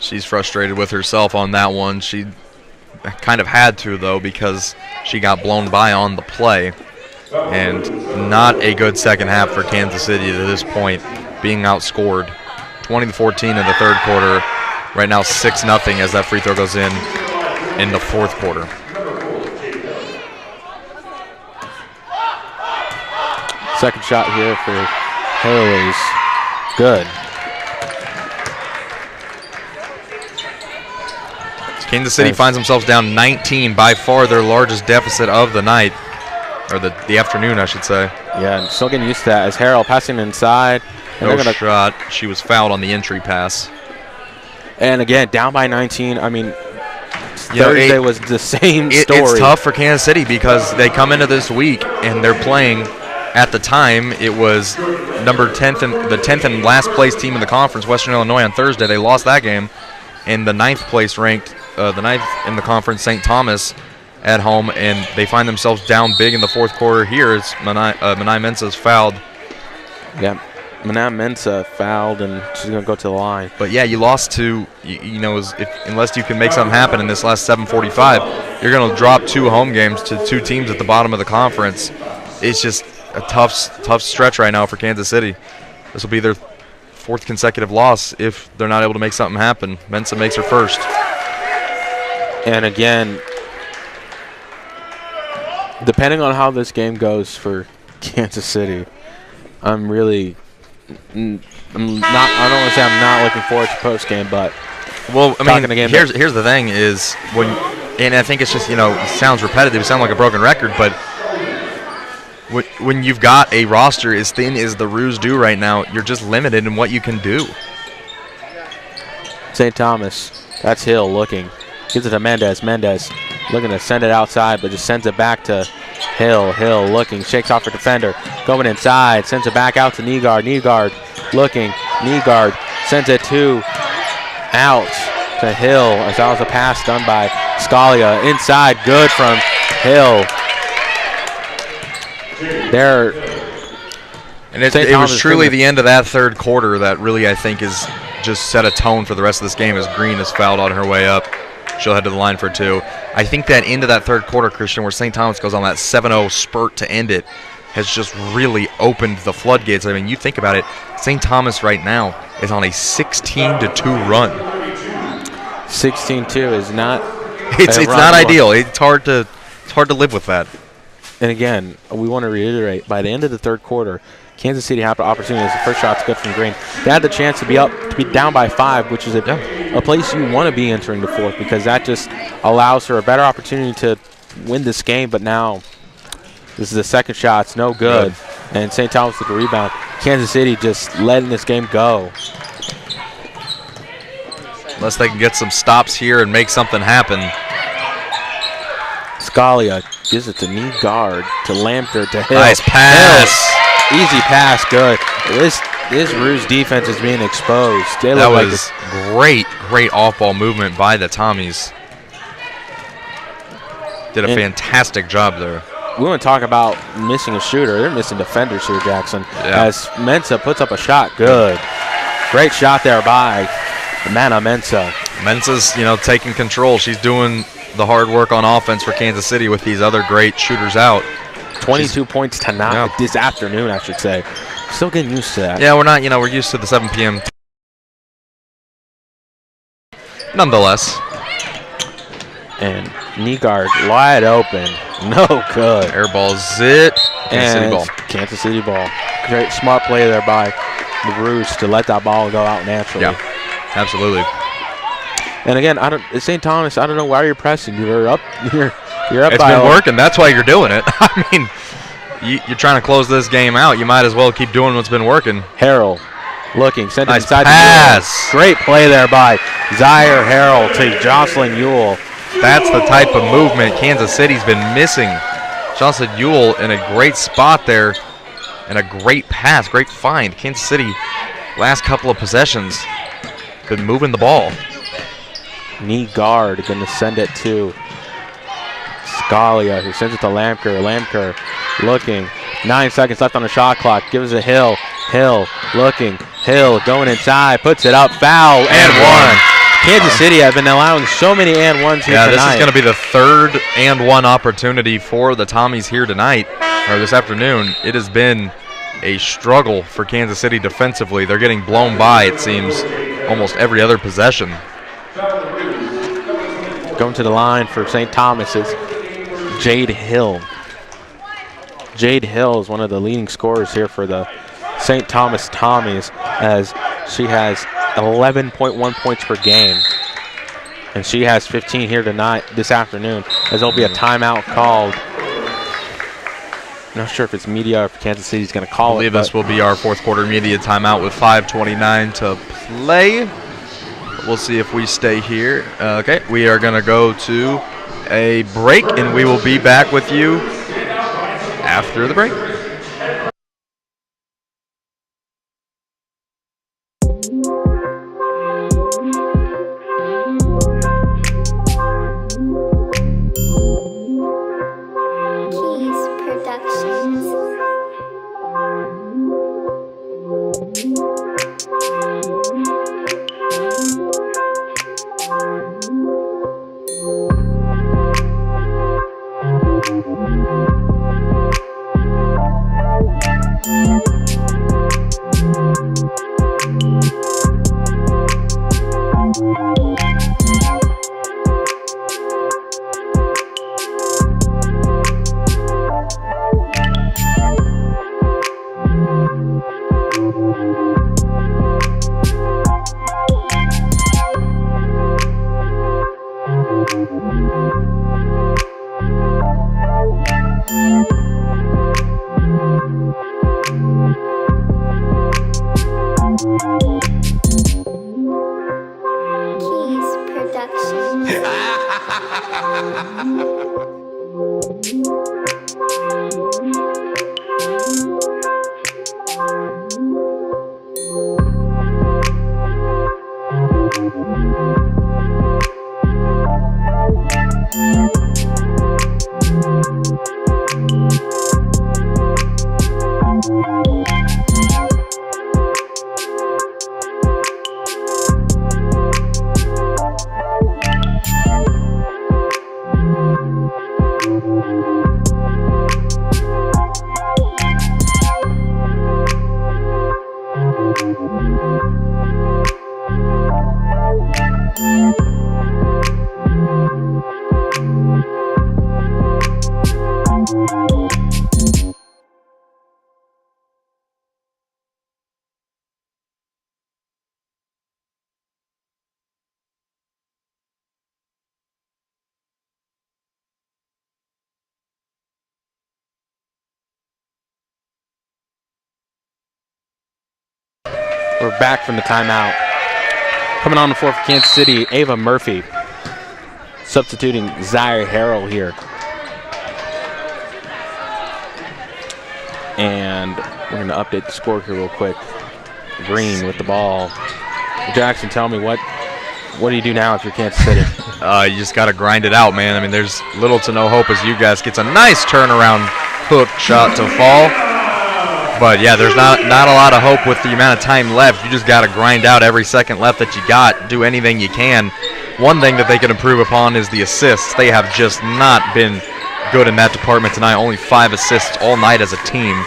She's frustrated with herself on that one. She kind of had to, though, because she got blown by on the play. And not a good second half for Kansas City to this point, being outscored 20-14 in the third quarter. Right now 6-0 as that free throw goes in the fourth quarter. Second shot here for Hill is good. Kansas City finds themselves down 19, by far their largest deficit of the night, or the afternoon, I should say. Yeah, and still getting used to that as Harrell passing inside. No shot. She was fouled on the entry pass. And again, down by 19. I mean, Thursday was the same story. It's tough for Kansas City because they come into this week and they're playing. At the time, it was the 10th and last place team in the conference, Western Illinois, on Thursday. They lost that game. And the 9th place ranked, the 9th in the conference, St. Thomas, at home. And they find themselves down big in the fourth quarter here. It's Manai Mensah's fouled. Yeah. Manai Mensah fouled, and she's going to go to the line. But, yeah, you lost to, unless you can make something happen in this last 7:45, you're going to drop 2 home games to 2 teams at the bottom of the conference. It's just a tough stretch right now for Kansas City. This will be their 4th consecutive loss if they're not able to make something happen. Mensah makes her first. And, again, depending on how this game goes for Kansas City, I don't want to say I'm not looking forward to post game, but here's the thing is and I think it's just, it sounds repetitive, it sounds like a broken record, but when you've got a roster as thin as the Roos do right now, you're just limited in what you can do. St. Thomas, that's Hill looking, gives it to Mendez. Mendez looking to send it outside, but just sends it back to Hill. Hill looking, shakes off her defender, going inside, sends it back out to Nygaard. Nygaard looking, Nygaard sends it out to Hill, as that was a pass done by Scalia. Inside, good from Hill. There. And it was truly the end of that third quarter that really, I think, is just set a tone for the rest of this game as Green is fouled on her way up. She'll head to the line for 2. I think that into that third quarter, Cristian, where St. Thomas goes on that 7-0 spurt to end it, has just really opened the floodgates. I mean, you think about it, St. Thomas right now is on a 16-2 run. 16-2 is not. It's not ideal. It's hard to live with that. And again, we want to reiterate, by the end of the third quarter, Kansas City had the opportunity. The first shot's good from Green. They had the chance to be down by 5, which is a place you want to be entering the fourth, because that just allows her a better opportunity to win this game. But now this is the second shot. It's no good. And St. Thomas with the rebound. Kansas City just letting this game go. Unless they can get some stops here and make something happen. Scalia gives it to knee guard, to Lamker, to Hill. Nice pass. Hill. Easy pass, good. This Roos defense is being exposed. That was great off-ball movement by the Tommies. Did a fantastic job there. We want to talk about missing a shooter. They're missing defenders here, Jackson. Yeah. As Mensah puts up a shot, good. Great shot there by Mana Mensah. Mensah's, taking control. She's doing the hard work on offense for Kansas City with these other great shooters out. 22 points tonight, this afternoon, I should say. Still getting used to that. Yeah, we're not, we're used to the 7 p.m. Nonetheless. And knee guard wide open. No good. Air ball zit. Kansas City ball. Great smart play there by the Roos to let that ball go out naturally. Yeah, absolutely. And again, St. Thomas, I don't know why you're pressing. You're up. You're up. It's been working. That's why you're doing it. I mean, you're trying to close this game out. You might as well keep doing what's been working. Harrell looking, sent it nice inside pass. The Great play there by Zaire Harrell to Jocelyn Ewell. That's the type of movement Kansas City's been missing. Jocelyn Ewell in a great spot there, and a great pass, great find. Kansas City, last couple of possessions, been moving the ball. Knee guard going to send it to Scalia, who sends it to Lamker. Lamker looking. 9 seconds left on the shot clock. Gives it Hill. Hill looking. Hill going inside. Puts it up. Foul. And one. Kansas City have been allowing so many and ones here tonight. Yeah, this is going to be the third and one opportunity for the Tommies here tonight, or this afternoon. It has been a struggle for Kansas City defensively. They're getting blown by, it seems, almost every other possession. Going to the line for St. Thomas is Jade Hill. Jade Hill is one of the leading scorers here for the St. Thomas Tommies, as she has 11.1 points per game. And she has 15 here tonight, this afternoon, as there'll be a timeout called. Not sure if it's media or if Kansas City's going to call it. I believe this will be our fourth quarter media timeout with 5:29 to play. We'll see if we stay here. Okay, we are going to go to a break, and we will be back with you after the break. We're back from the timeout. Coming on the floor for Kansas City, Ava Murphy. Substituting Zaire Harrell here. And we're going to update the score here real quick. Green with the ball. Jackson, tell me, what do you do now if you're Kansas City? You just got to grind it out, man. I mean, there's little to no hope as UGAS gets a nice turnaround hook shot to fall. But, yeah, there's not a lot of hope with the amount of time left. You just got to grind out every second left that you got, do anything you can. One thing that they can improve upon is the assists. They have just not been good in that department tonight. Only 5 assists all night as a team.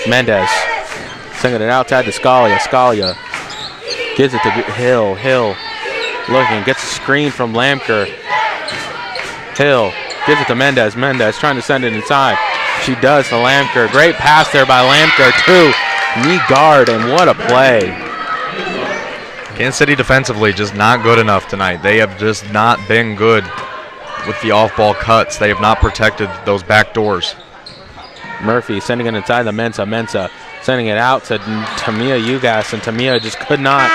Mendez sending it outside to Scalia. Scalia gives it to Hill. Hill looking, gets a screen from Lamker. Hill gives it to Mendez. Mendez trying to send it inside. She does to Lamker. Great pass there by Lamker to knee guard, and what a play. Kansas City defensively just not good enough tonight. They have just not been good with the off-ball cuts. They have not protected those back doors. Murphy sending it inside the Mensa. Mensa sending it out to Tamia Ugas, and Tamia just could not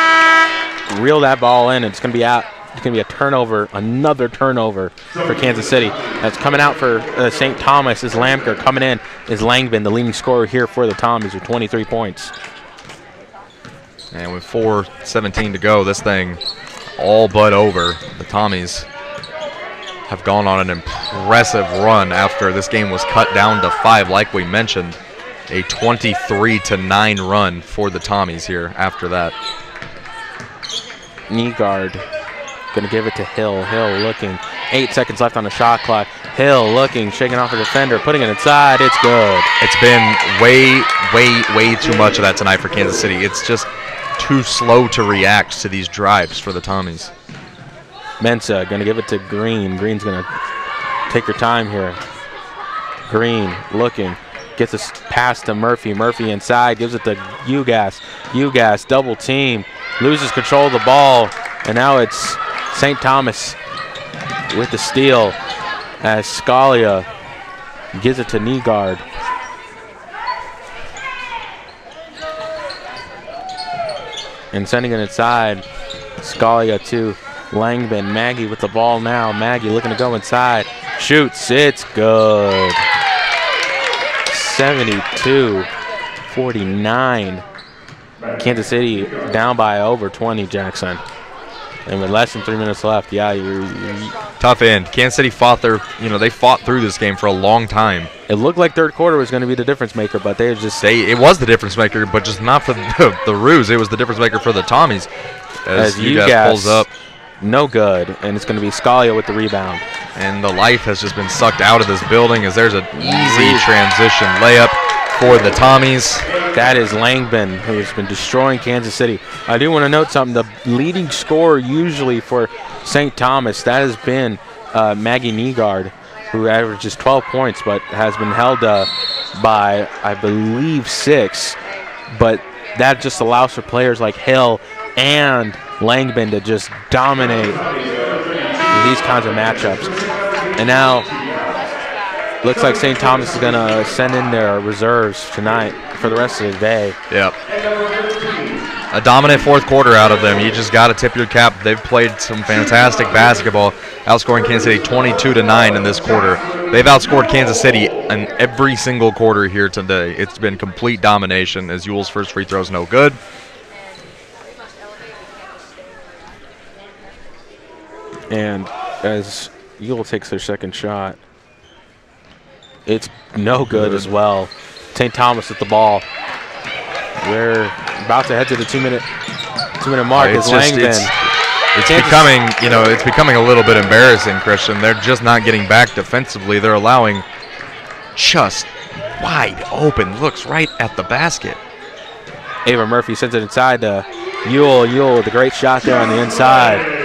reel that ball in. It's going to be out. It's going to be a turnover, another turnover for Kansas City. That's coming out for St. Thomas is Lamker. Coming in is Langvin, the leading scorer here for the Tommies with 23 points. And with 4:17 to go, this thing all but over. The Tommies have gone on an impressive run after this game was cut down to 5, like we mentioned. A 23-9 run for the Tommies here after that. Knee guard. Going to give it to Hill. Hill looking. 8 seconds left on the shot clock. Hill looking, shaking off a defender, putting it inside. It's good. It's been way too much of that tonight for Kansas City. It's just too slow to react to these drives for the Tommies. Mensa going to give it to Green. Green's going to take her time here. Green looking. Gets a pass to Murphy. Murphy inside. Gives it to Ugas. Ugas double team. Loses control of the ball. And now it's St. Thomas with the steal as Scalia gives it to knee guard. And sending it inside. Scalia to Langvin. Maggie with the ball now. Maggie looking to go inside. Shoots. It's good. 72-49. Kansas City down by over 20, Jackson. And with less than 3 minutes left, yeah, you're tough end. Kansas City fought they fought through this game for a long time. It looked like third quarter was going to be the difference maker, but it was the difference maker, but just not for the Roos. It was the difference maker for the Tommies. As UGAS pulls up. No good, and it's going to be Scalia with the rebound. And the life has just been sucked out of this building as there's an easy transition layup for the Tommies. That is Langvin, who has been destroying Kansas City. I do want to note something. The leading scorer usually for St. Thomas, that has been Maggie Negard, who averages 12 points, but has been held by, I believe, 6. But that just allows for players like Hill and Langvin to just dominate these kinds of matchups. And now, looks like St. Thomas is going to send in their reserves tonight for the rest of the day. Yep. A dominant fourth quarter out of them. You just got to tip your cap. They've played some fantastic basketball, outscoring Kansas City 22-9 in this quarter. They've outscored Kansas City in every single quarter here today. It's been complete domination as Ewell's first free throw is no good. And as Ewell takes their second shot, it's no good as well. St. Thomas with the ball. We're about to head to the two-minute mark. It's becoming a little bit embarrassing, Christian. They're just not getting back defensively. They're allowing just wide open looks right at the basket. Ava Murphy sends it inside to Ewell. Ewell with a great shot there on the inside.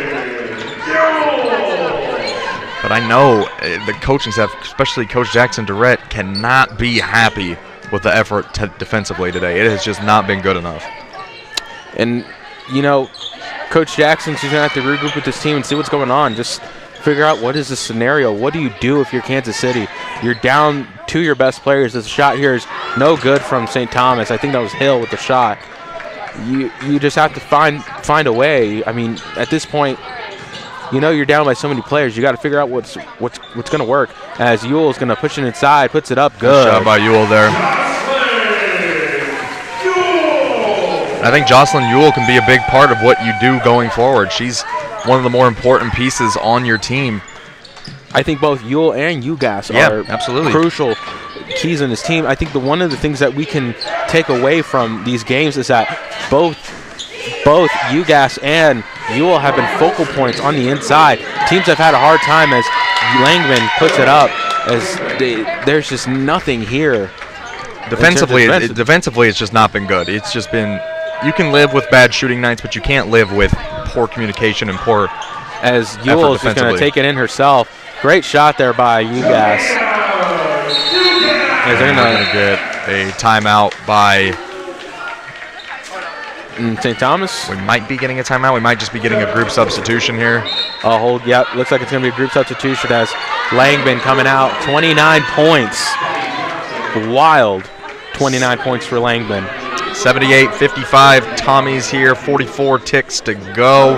But I know the coaching staff, especially Coach Jackson Durrett, cannot be happy with the effort defensively today. It has just not been good enough. And, Coach Jackson's just going to have to regroup with this team and see what's going on. Just figure out what is the scenario. What do you do if you're Kansas City? You're down to your best players. This shot here is no good from St. Thomas. I think that was Hill with the shot. You just have to find a way. I mean, at this point, you know you're down by so many players. You got to figure out what's going to work. As Ewell's going to push it inside, puts it up good. Good shot by Ewell there. I think Jocelyn Ewell can be a big part of what you do going forward. She's one of the more important pieces on your team. I think both Ewell and UGAS are absolutely crucial keys in this team. I think one of the things that we can take away from these games is that both UGAS and Ewell have been focal points on the inside. Teams have had a hard time as Langman puts it up, as there's just nothing here. Defensively, it's just not been good. It's just been, you can live with bad shooting nights, but you can't live with poor communication and poor as Ewell is just going to take it in herself. Great shot there by UGAS. As they're going to get a timeout by St. Thomas. We might be getting a timeout. We might just be getting a group substitution here. A hold, yep. Looks like it's going to be a group substitution as Langman coming out. 29 points. Wild 29 points for Langman. 78-55. Tommies here. 44 ticks to go.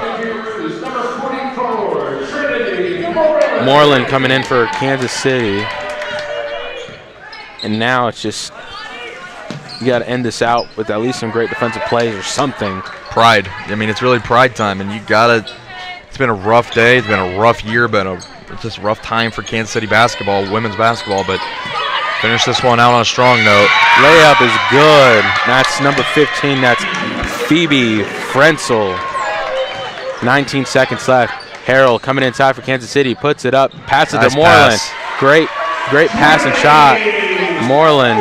Moreland coming in for Kansas City. And now it's just, you got to end this out with at least some great defensive plays or something. Pride. I mean, it's really pride time, and you got to, it's been a rough day. It's been a rough year, just a rough time for Kansas City basketball, women's basketball, but finish this one out on a strong note. Layup is good. That's number 15. That's Phoebe Frenzel. 19 seconds left. Harrell coming inside for Kansas City. Puts it up. Passes Nice to Moreland. pass. Great pass and shot. Moreland.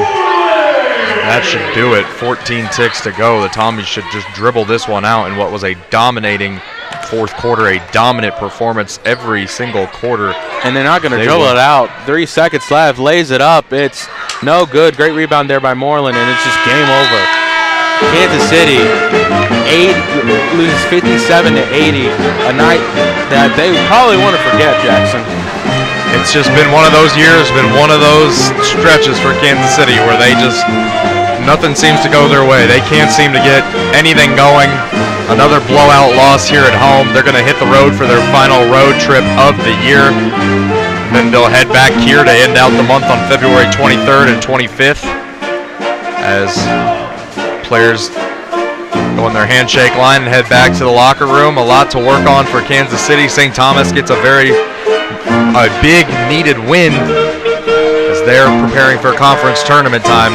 That should do it. 14 ticks to go. The Tommies should just dribble this one out in what was a dominating fourth quarter, a dominant performance every single quarter. And they're not going to dribble it out. 3 seconds left. Lays it up. It's no good. Great rebound there by Moreland, and it's just game over. Kansas City loses 57-80. A night that they probably want to forget, Jackson. It's just been one of those years, been one of those stretches for Kansas City where they just, nothing seems to go their way. They can't seem to get anything going. Another blowout loss here at home. They're going to hit the road for their final road trip of the year. And then they'll head back here to end out the month on February 23rd and 25th as players go in their handshake line and head back to the locker room. A lot to work on for Kansas City. St. Thomas gets a big needed win as they're preparing for conference tournament time.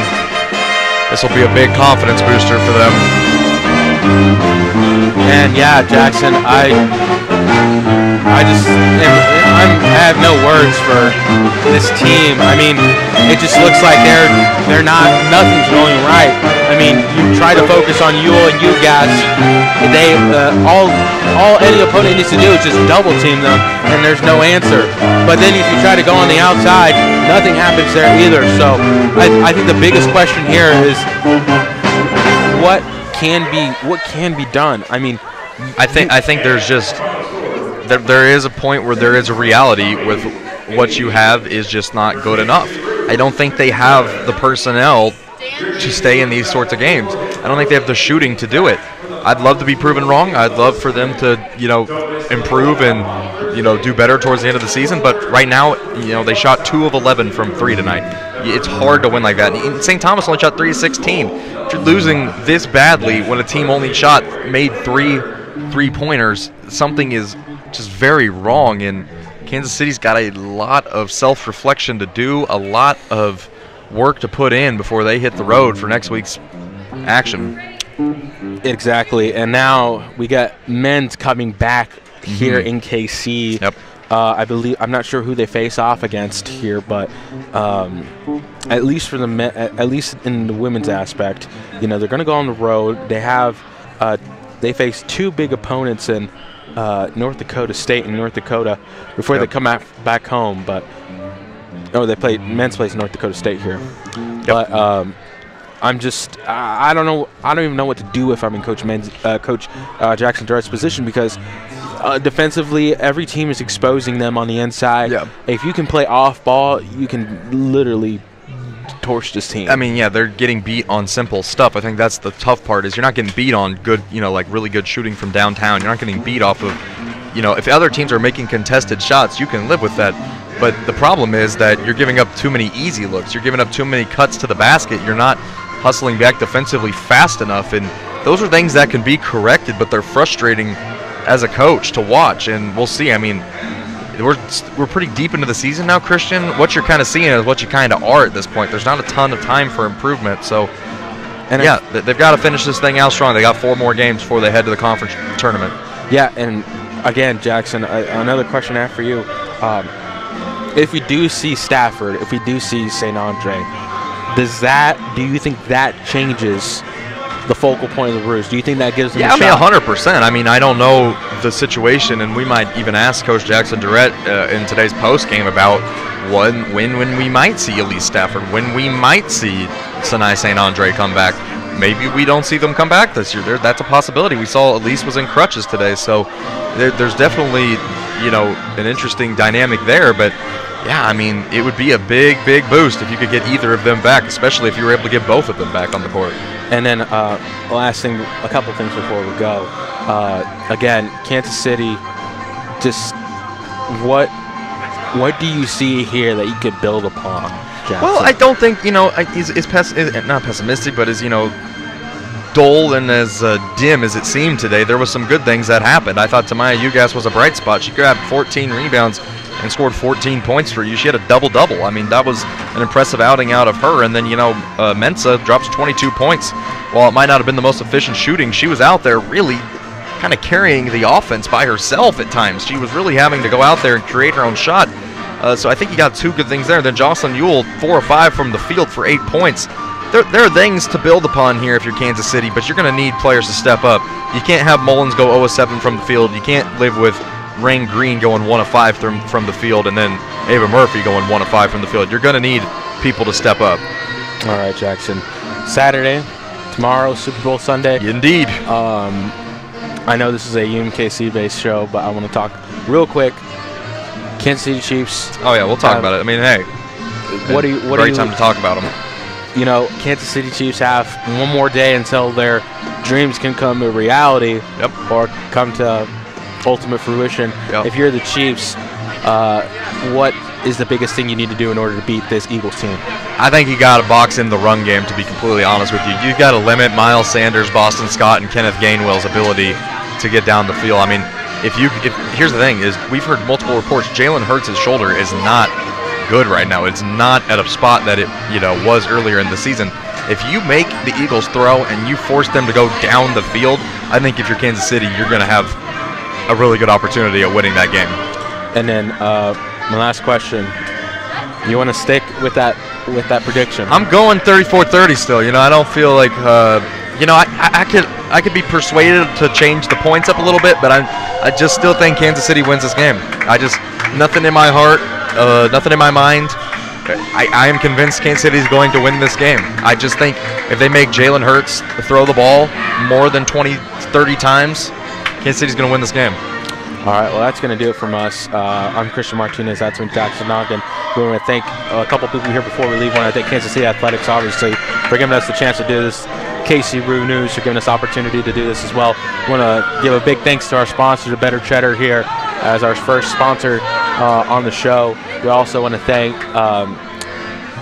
This will be a big confidence booster for them. And yeah, Jackson, I have no words for this team. I mean, it just looks like nothing's going right. I mean, you try to focus on Ewell and UGAS. All any opponent needs to do is just double team them, and there's no answer. But then if you try to go on the outside, nothing happens there either. So I think the biggest question here is what can be done. I mean, I think there's just there is a point where there is a reality with what you have is just not good enough. I don't think they have the personnel to stay in these sorts of games. I don't think they have the shooting to do it. I'd love to be proven wrong. I'd love for them to, improve and, do better towards the end of the season. But right now, they shot 2 of 11 from 3 tonight. It's hard to win like that. And St. Thomas only shot 3 of 16. If you're losing this badly when a team only made 3 3-pointers, something is just very wrong. And Kansas City's got a lot of self-reflection to do, a lot of work to put in before they hit the road for next week's action. Exactly, and now we got men's coming back here in KC. Yep. I'm not sure who they face off against here, but at least for at least in the women's aspect, they're going to go on the road. They face 2 big opponents in North Dakota State and North Dakota before they come back home. But men's plays North Dakota State here. Yep. But I don't know. I don't even know what to do if I'm in Coach Jackson Jarrett's position, because defensively, every team is exposing them on the inside. Yeah. If you can play off ball, you can literally torch this team. I mean, yeah, they're getting beat on simple stuff. I think that's the tough part is you're not getting beat on good, like really good shooting from downtown. You're not getting beat off of, if other teams are making contested shots, you can live with that. But the problem is that you're giving up too many easy looks. You're giving up too many cuts to the basket. You're not hustling back defensively fast enough. And those are things that can be corrected, but they're frustrating as a coach to watch. And we'll see. I mean, we're pretty deep into the season now, Cristian. What you're kind of seeing is what you kind of are at this point. There's not a ton of time for improvement. So, they've got to finish this thing out strong. They got 4 more games before they head to the conference tournament. Yeah, and again, Jackson, another question I have for you. If we do see Stafford, if we do see St. Andre, do you think that changes the focal point of the Roos? Do you think that gives them a shot? 100%. I mean, I don't know the situation, and we might even ask Coach Jackson Durrett in today's post game about when we might see Elise Stafford, when we might see Sinai St. Andre come back. Maybe we don't see them come back this year. That's a possibility. We saw Elise was in crutches today, so there's definitely an interesting dynamic there. But yeah, I mean, it would be a big boost if you could get either of them back, especially if you were able to get both of them back on the court. And then last thing, a couple things before we go. Again, Kansas City, just what do you see here that you could build upon, Jackson? Well, I don't think, is not pessimistic, but is, dull and as dim as it seemed today. There was some good things that happened. I thought Tamaya Ugas was a bright spot. She grabbed 14 rebounds and scored 14 points for you. She had a double-double. I mean, that was an impressive outing out of her. And then, Mensa drops 22 points. While it might not have been the most efficient shooting, she was out there really kind of carrying the offense by herself at times. She was really having to go out there and create her own shot. So I think you got 2 good things there. Then Jocelyn Ewell, 4 or 5 from the field for 8 points. There are things to build upon here if you're Kansas City, but you're going to need players to step up. You can't have Mullins go 0 of 7 from the field. You can't live with Rain Green going 1 of 5 from the field and then Ava Murphy going 1 of 5 from the field. You're going to need people to step up. All right, Jackson. Saturday, tomorrow, Super Bowl Sunday. Indeed. I know this is a UMKC-based show, but I want to talk real quick. Kansas City Chiefs. Oh, yeah, we'll talk about it. I mean, hey, great time to talk about them. Kansas City Chiefs have one more day until their dreams can come to reality. Yep. Or come to ultimate fruition. Yep. If you're the Chiefs, what is the biggest thing you need to do in order to beat this Eagles team? I think you got to box in the run game, to be completely honest with you. You've got to limit Miles Sanders, Boston Scott, and Kenneth Gainwell's ability to get down the field. I mean, if here's the thing is we've heard multiple reports. Jalen Hurts' shoulder is not good right now. It's not at a spot that it was earlier in the season. If you make the Eagles throw and you force them to go down the field, I think if you're Kansas City, you're going to have a really good opportunity at winning that game. And then my last question: you want to stick with that prediction? I'm going 34-30 still. I don't feel like I could be persuaded to change the points up a little bit, but I just still think Kansas City wins this game. Nothing in my heart, nothing in my mind. I am convinced Kansas City is going to win this game. I just think if they make Jalen Hurts throw the ball more than 20, 30 times, Kansas City's going to win this game. All right, well, that's going to do it from us. I'm Cristian Martinez. That's been Jackson Ogden. We want to thank a couple people here before we leave. We want to thank Kansas City Athletics, obviously, for giving us the chance to do this. KC Roos News for giving us opportunity to do this as well. We want to give a big thanks to our sponsor, the Better Cheddar, here as our first sponsor on the show. We also want to thank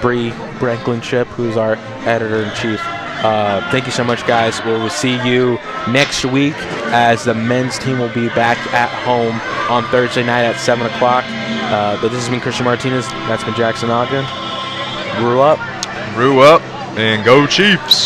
Bree Blankenship, who's our editor-in-chief. Thank you so much, guys. We'll see you next week as the men's team will be back at home on Thursday night at 7 o'clock. But this has been Cristian Martinez. That's been Jackson Ogden. Grew up, and go Chiefs.